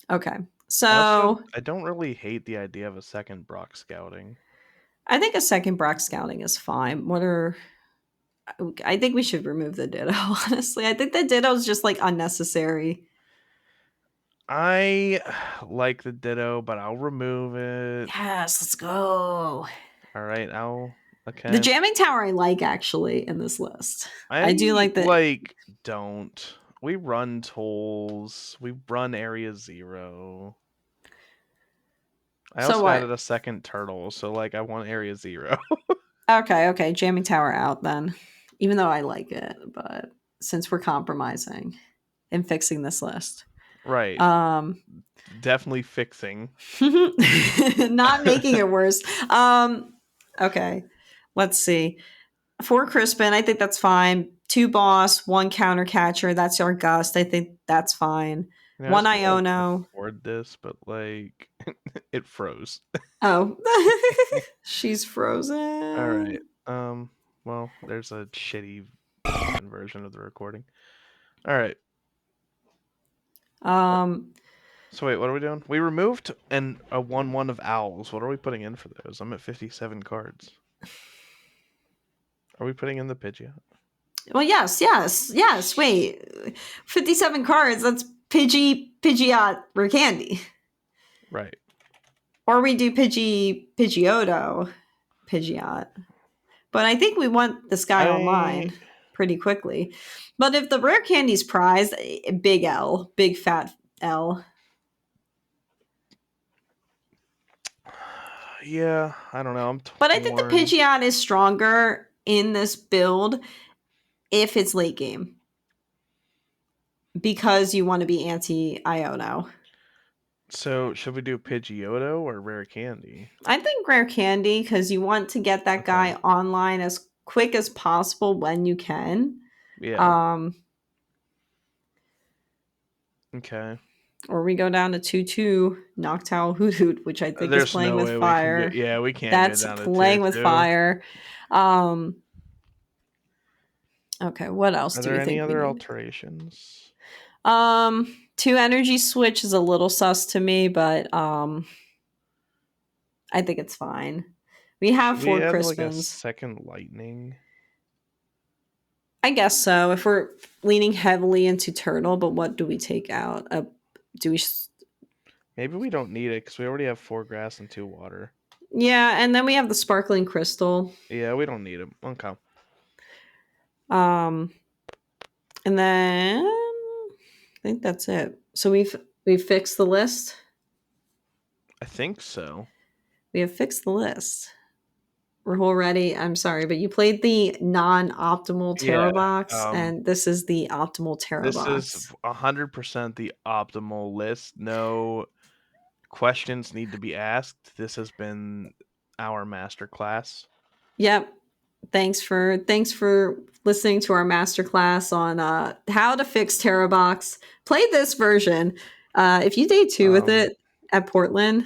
Okay. So also, I don't really hate the idea of a second Brock scouting. I think a second Brock scouting is fine. I think we should remove the Ditto, honestly. I think the Ditto is just like unnecessary. I like the Ditto, but I'll remove it. Yes, let's go. All right, okay. The Jamming Tower I like, actually, in this list. I do like don't. We run tolls. We run area 0. I So also what? added a second turtle, so like I want area 0. Okay, jamming tower out then. Even though I like it, but since we're compromising and fixing this list. Right. Um Definitely fixing. not making it worse. Okay. Let's see. 4 Crispin, I think that's fine. 2 Boss, 1 Counter Catcher, that's our Gust. I think that's fine. I 1 was gonna Iono. record this, but like it froze. Oh. She's All right. frozen. Well, there's a shitty fucking version of the recording. All right. Um So wait, what are we doing? We removed a 1/1 of owls. What are we putting in for those? I'm at 57 cards. Are we putting in the Pidgeot? well, yes. Wait. 57 cards, that's Pidgeot, Rare Candy. Right. Or we do Pidgeotto, Pidgeot. But I think we want this guy I online pretty quickly. But if the rare candy's prized, big L, big fat L. Yeah, I don't know. I'm But I think the torn. Pidgeot is stronger in this build if it's late game because you want to be anti Iono. So should we do Pidgeotto or Rare Candy? I think rare candy because you want to get that Okay. guy online as quick as possible when you can. Yeah. Um, Okay. or we go down to 2-2 Noctowl Hoot Hoot, which I think is There's playing no with way we can go. fire. Yeah, we can't go That's down to tier playing with 2. fire. Okay, what else Are do there we any think we other need? alterations? 2 energy switch is a little sus to me, but I think it's fine. We have Should we 4 add like a Crispins. second lightning? I guess so. If we're leaning heavily into turtle, but what do we take out? Do we? Maybe we don't need it because we already have 4 grass and 2 water. Yeah, and then we have the sparkling crystal. Yeah, we don't need it. Okay. Um, and then I think that's it. So we've fixed the list. I think so. We have fixed the list. We're all ready. I'm sorry, but you played the non-optimal Yeah. Terra box, Um, and this is the optimal Terra this is box. 100% the optimal list. No questions need to be asked. This has been our master class. Yep. Thanks for listening to our masterclass on how to fix Terra box. Play this version. If you day 2 with Um, it at Portland,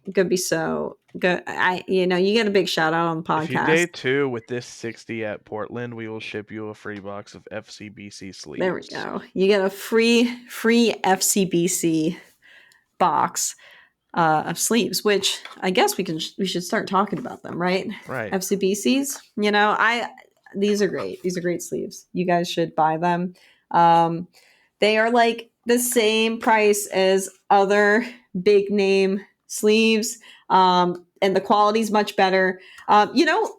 it could be so good. You get a big shout out on the if you day podcast. 2 with this 60 at Portland, we will ship you a free box of FCBC There we sleeves. go. You get a free FCBC box of sleeves, which I guess we should start talking about them, right? Right. FCBCs. These are great. These are great sleeves. You guys should buy them. They are like the same price as other big name sleeves. And the quality's much better. You know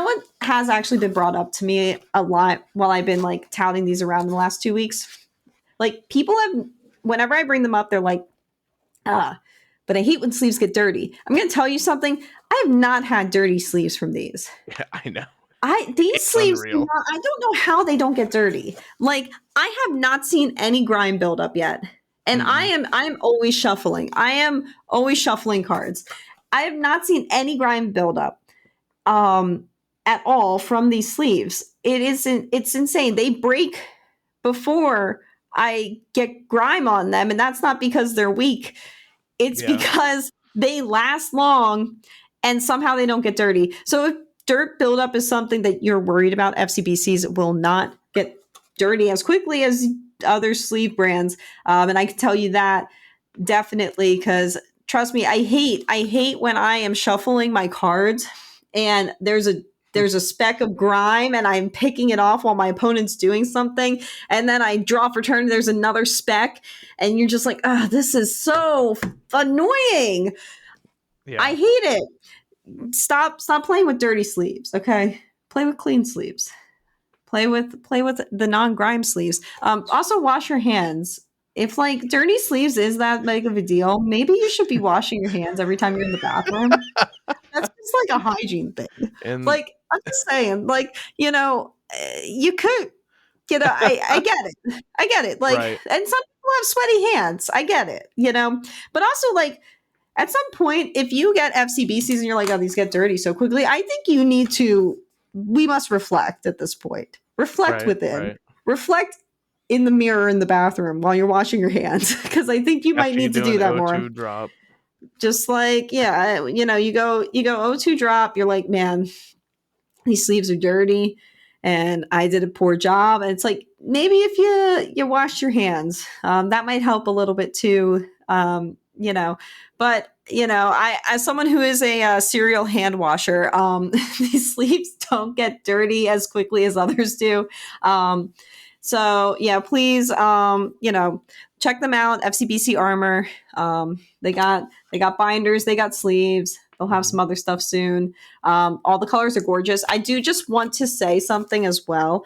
what has actually been brought up to me a lot while I've been like touting these around in the last 2 weeks. Like people have, whenever I bring them up, they're like, but I hate when sleeves get dirty. I'm going to tell you something. I have not had dirty sleeves from these. Yeah, I know. These It's sleeves, unreal. I don't know how they don't get dirty. Like I have not seen any grime buildup yet, and Mm-mm. I am always shuffling. I am always shuffling cards. I have not seen any grime buildup at all from these sleeves. It's insane. They break before I get grime on them, and that's not because they're weak. It's Yeah. because they last long and somehow they don't get dirty. So if dirt buildup is something that you're worried about, FCBCs will not get dirty as quickly as other sleeve brands. And I can tell you that definitely because trust me, I hate when I am shuffling my cards and there's a speck of grime and I'm picking it off while my opponent's doing something. And then I draw for turn, there's another speck, and you're just like, oh, this is so annoying. Yeah. I hate it. Stop playing with dirty sleeves, okay? Play with clean sleeves. Play with the non-grime sleeves. Also wash your hands if like dirty sleeves is that big of a deal, maybe you should be washing your hands every time you're in the bathroom. That's just like a hygiene thing. And Like, I'm just saying, like, you could, I get it. I get it. Like, right, and some people have sweaty hands. I get it. But also, like, at some point, if you get FCBCs and you're like, oh, these get dirty so quickly, I think we must reflect at this point. Reflect right, within. right. Reflect in the mirror in the bathroom while you're washing your hands. Because I think you might After you need to do do an that more. O2 drop. Just like, yeah, you go O2 drop, you're like, man, these sleeves are dirty and I did a poor job. And it's like, maybe if you wash your hands, that might help a little bit too. But I, as someone who is a serial hand washer, these sleeves don't get dirty as quickly as others do. So yeah, please, check them out. FCBC Armor. They got binders, they got sleeves. They'll have Mhm. some other stuff soon. All the colors are gorgeous. I do just want to say something as well.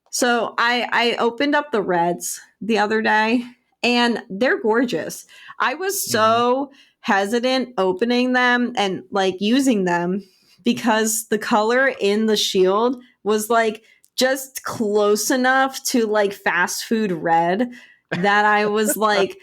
So I opened up the reds the other day, and they're gorgeous. I was Mhm. so hesitant opening them and like using them because the color in the shield was like just close enough to like fast food red that I was like,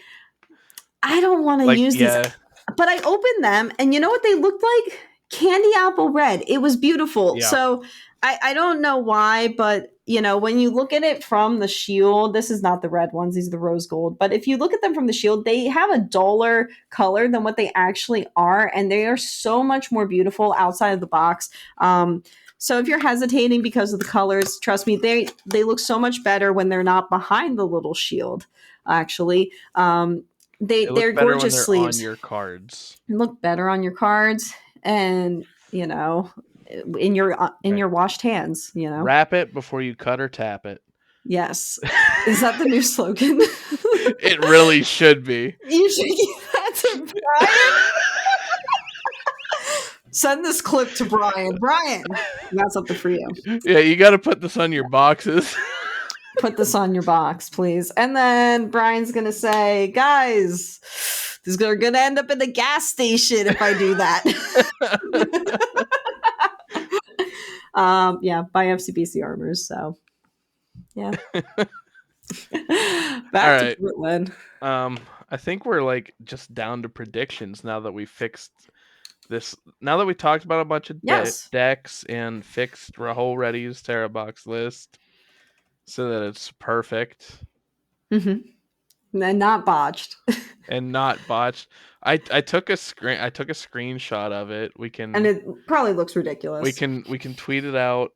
I don't want to Like, use these. yeah, But I opened them and you know what they looked like? Candy apple red. It was beautiful. yeah. So I don't know why, but when you look at it from the shield, this is not the red ones, these are the rose gold. But if you look at them from the shield, they have a duller color than what they actually are, and they are so much more beautiful outside of the box. So if you're hesitating because of the colors, trust me, they look so much better when they're not behind the little shield, actually. They look They're better when gorgeous they're on sleeves. your cards. Look better on your cards, and in Okay. your washed hands. Wrap it before you cut or tap it. Yes. Is that the new slogan? It really should be. You should give that to Brian. Send this clip to Brian. Brian, that's something for you. Yeah, you got to put this on your boxes. Put this on your box, please. And then Brian's gonna say, guys, this is gonna end up in the gas station if I do that. Yeah, buy FCBC armors. So yeah. All Back to right. Portland. I think we're like just down to predictions now that we fixed this. Now that we talked about a bunch of Yes. decks and fixed Rahul Reddy's Terra box list so that it's perfect And not botched. and not botched. I took a screenshot of it. We And can it probably looks we ridiculous. can we can tweet it out.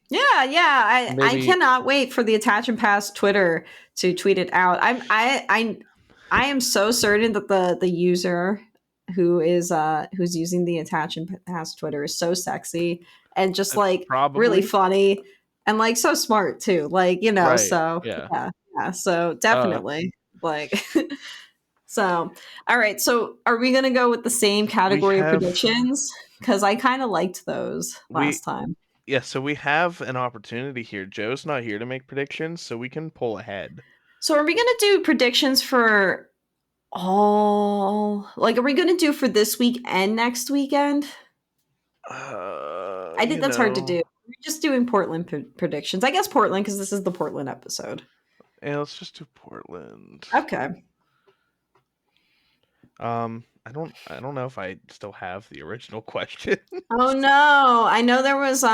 Yeah. I Maybe cannot wait for the Attach and Pass Twitter to tweet it out. I am so certain that the user who's using the Attach and Pass Twitter is so sexy and just like really probably funny and like so smart too. Like, right. so Yeah. yeah. So Uh definitely like so all right. So are we gonna go with the same we category of have predictions? Because I kind of liked those we last time. yeah, so we have an opportunity here. Joe's not here to make predictions, so we can pull ahead. So are we going to do predictions for are we going to do for this week and next weekend? I think You that's hard to know, do. We're just doing Portland predictions. I guess Portland because this is the Portland episode. yeah, let's just do Portland. Okay. I don't know if I still have the original question. Oh no. I know there was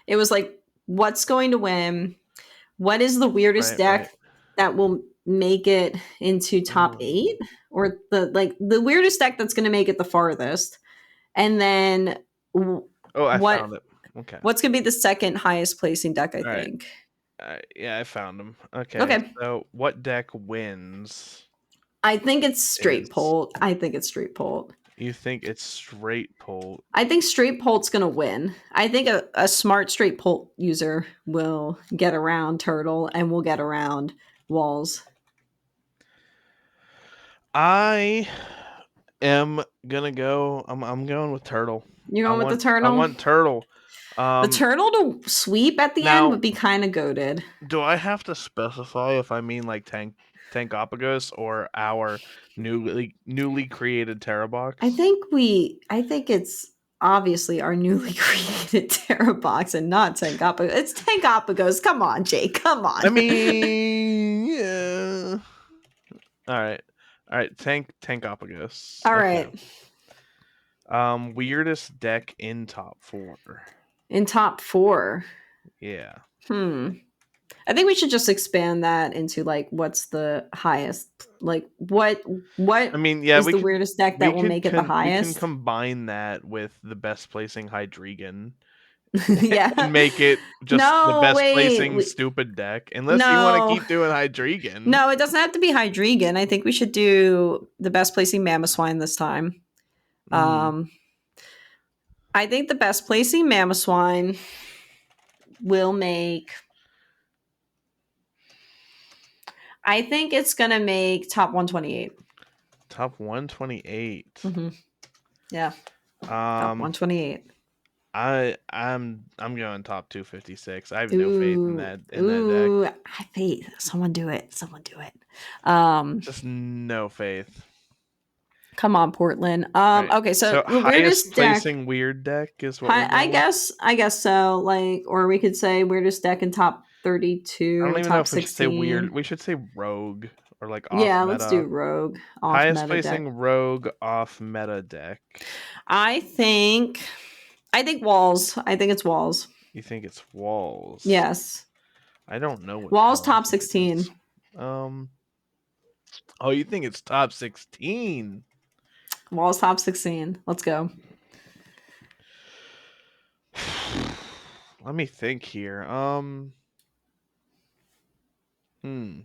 it was like what's going to win? What is the weirdest Right, right. deck that will make it into top Ooh. 8 or the weirdest deck that's going to make it the farthest? And then Oh, I what found it. Okay. what's going to be the second highest placing deck, I All right. think. Yeah, I found them. Okay, Okay. so what deck wins? I think it's straight Is Polt. I think it's straight Polt. you think it's straight pull? I think straight Polt's going to win. I think a smart straight Polt user will get around Turtle and will get around Walls. I am gonna go. I'm going with Turtle. You I going with the want I Turtle? want Turtle. The Um, turtle to sweep at the end now would be kind of goaded. do I have to specify if I mean like Tankopagos or our newly created Terra box? I think it's obviously our newly created Terra box and not Tankopagos. It's Tankopagos. Come on, Jake. Come on. I mean, yeah. All right. Tankopagos. All Okay. right. Weirdest deck in top four. In top 4. Yeah. Hmm. I think we should just expand that into like what's the highest, like I what mean, yeah, is the weirdest deck that will make it the we can highest. combine that with the best placing Hydreigon Yeah. and make it just the No, best wait. placing stupid deck. Unless you want to No. keep doing Hydreigon. No, it doesn't have to be Hydreigon. I think we should do the best placing Mamoswine this time. Mm, Um, I think the best placing Mamoswine will make. I think it's gonna make top 128. top 128. Mm-hmm. Yeah, top Um 128. I'm going top 256. I have no faith Ooh, in that deck. ooh, I faith. Someone do it. Someone do it. Um, Just no faith. come on, Portland. All right. Okay, so So the highest weirdest deck. placing weird deck is what we're I going with. I guess so. Like, or we could say weirdest deck in top I 32 don't or even know top if we should say weird. 16. We should say rogue or like off Yeah, let's do meta. Rogue off Highest meta deck. placing rogue off meta deck. I think I think walls. I think it's walls. You think it's walls? Yes. I don't know what the Walls hell I top think it is. 16. Um. Oh, you think it's top 16? Walls top 16. Let's go. Let me think here. Hmm.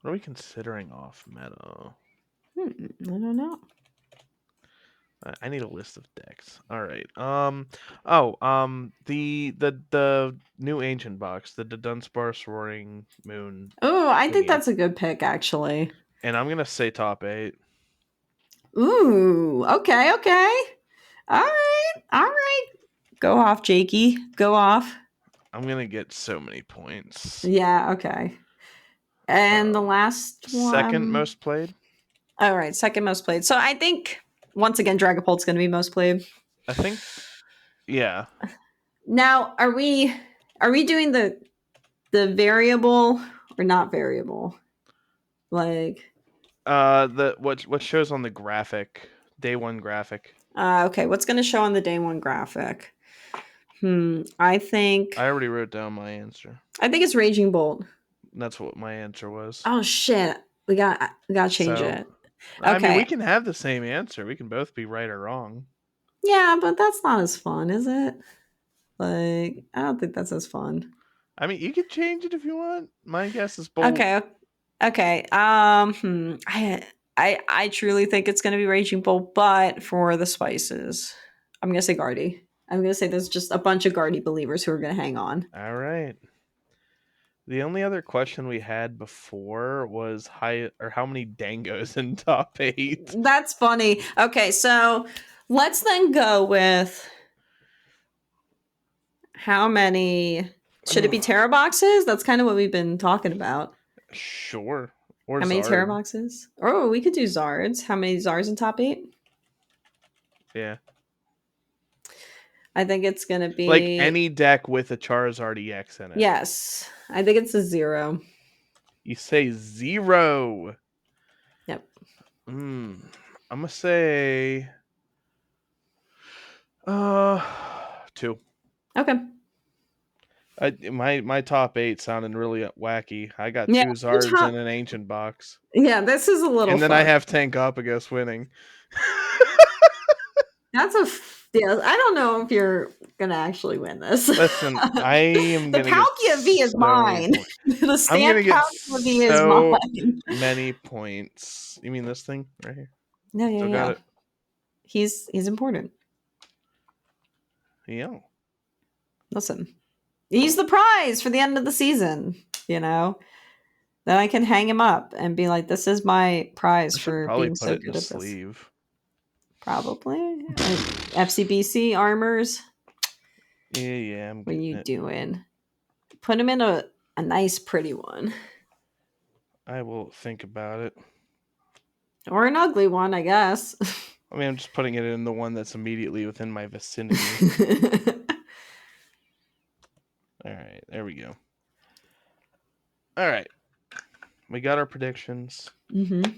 What are we considering off meta? I don't know. I need a list of decks. All right. Oh. The new ancient box, the Dunsparce Roaring Moon Oh, I think thingy, that's a good pick actually. and I'm gonna say top 8. Ooh, okay, okay. All right. All right. Go off, Jakey. Go off. I'm gonna get so many points. Yeah, okay. And the last Second one. most played. All right, second most played. So I think once again Dragapult's going to be most played. I think. Yeah. Now, are we doing the variable or not variable? Like The what shows on the graphic, day one graphic. okay, what's going to show on the day 1 graphic? I think I already wrote down my answer. it's Raging Bolt. That's what my answer was. Oh shit. We got to change So, it. I mean, we Okay. can have the same answer. We can both be right or wrong. Yeah, but that's not as fun, is it? Like, I don't think that's as fun. I mean, you can change it if you want. My guess is Bolt. Okay. Okay. I truly think it's going to be Raging Bull, but for the spices, I'm going to say Guardy. I'm going to say there's just a bunch of Guardy believers who are going to hang on. All right. The only other question we had before was how many dangos in top 8. That's funny. Okay, so let's then go with how many. Should it be Terra boxes? That's kind of what we've been talking about. Sure. Or How many Terra Zard. boxes? Oh, we could do Zards. How many Zards in top 8? Yeah. I think it's going to Like be. any deck with a Charizard EX in it. Yes. I think it's a 0. You say 0. Yep. I'm gonna say 2. Okay. My top 8 sounding really wacky. I got Yeah. 2 Zards and an ancient box. Yeah, this is a little And then I fun. have Tankopagos winning. That's yeah, I don't know if you're gonna actually win this. Listen, I am The gonna get Palkia V is so many mine. points. The I'm stamp gonna get Palkia V is so mine. many points. You mean this thing right here? No, yeah, Still got yeah. it. He's important. Yeah. Listen, he's the prize for the end of the season. You know, then I can hang him up and be like, "This is my prize I should for probably being put so it in good a at this." sleeve. Probably. FCBC armors. Yeah, I'm What are getting you it. doing? Put him in a nice, pretty one. I will think about it. Or an ugly one, I guess. I mean, I'm just putting it in the one that's immediately within my vicinity. All right, there we go. All right, we got our predictions. Mm-hmm.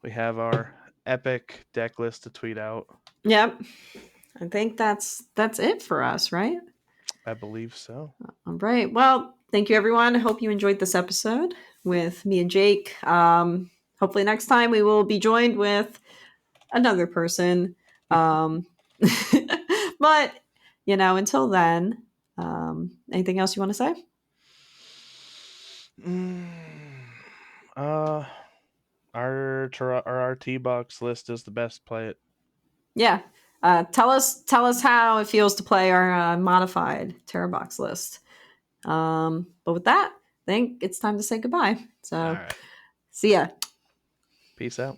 We have our epic deck list to tweet out. Yep. I think that's it for us, right? I believe so. All right. Well, thank you, everyone. I hope you enjoyed this episode with me and Jake. Hopefully, next time we will be joined with another person. Um, but, until then, anything else you want to say? Mm, uh, our T box list is the best. Play it. Yeah. Tell us how it feels to play our modified Terrabox list. But with that, I think it's time to say goodbye. All So right. see ya. Peace out.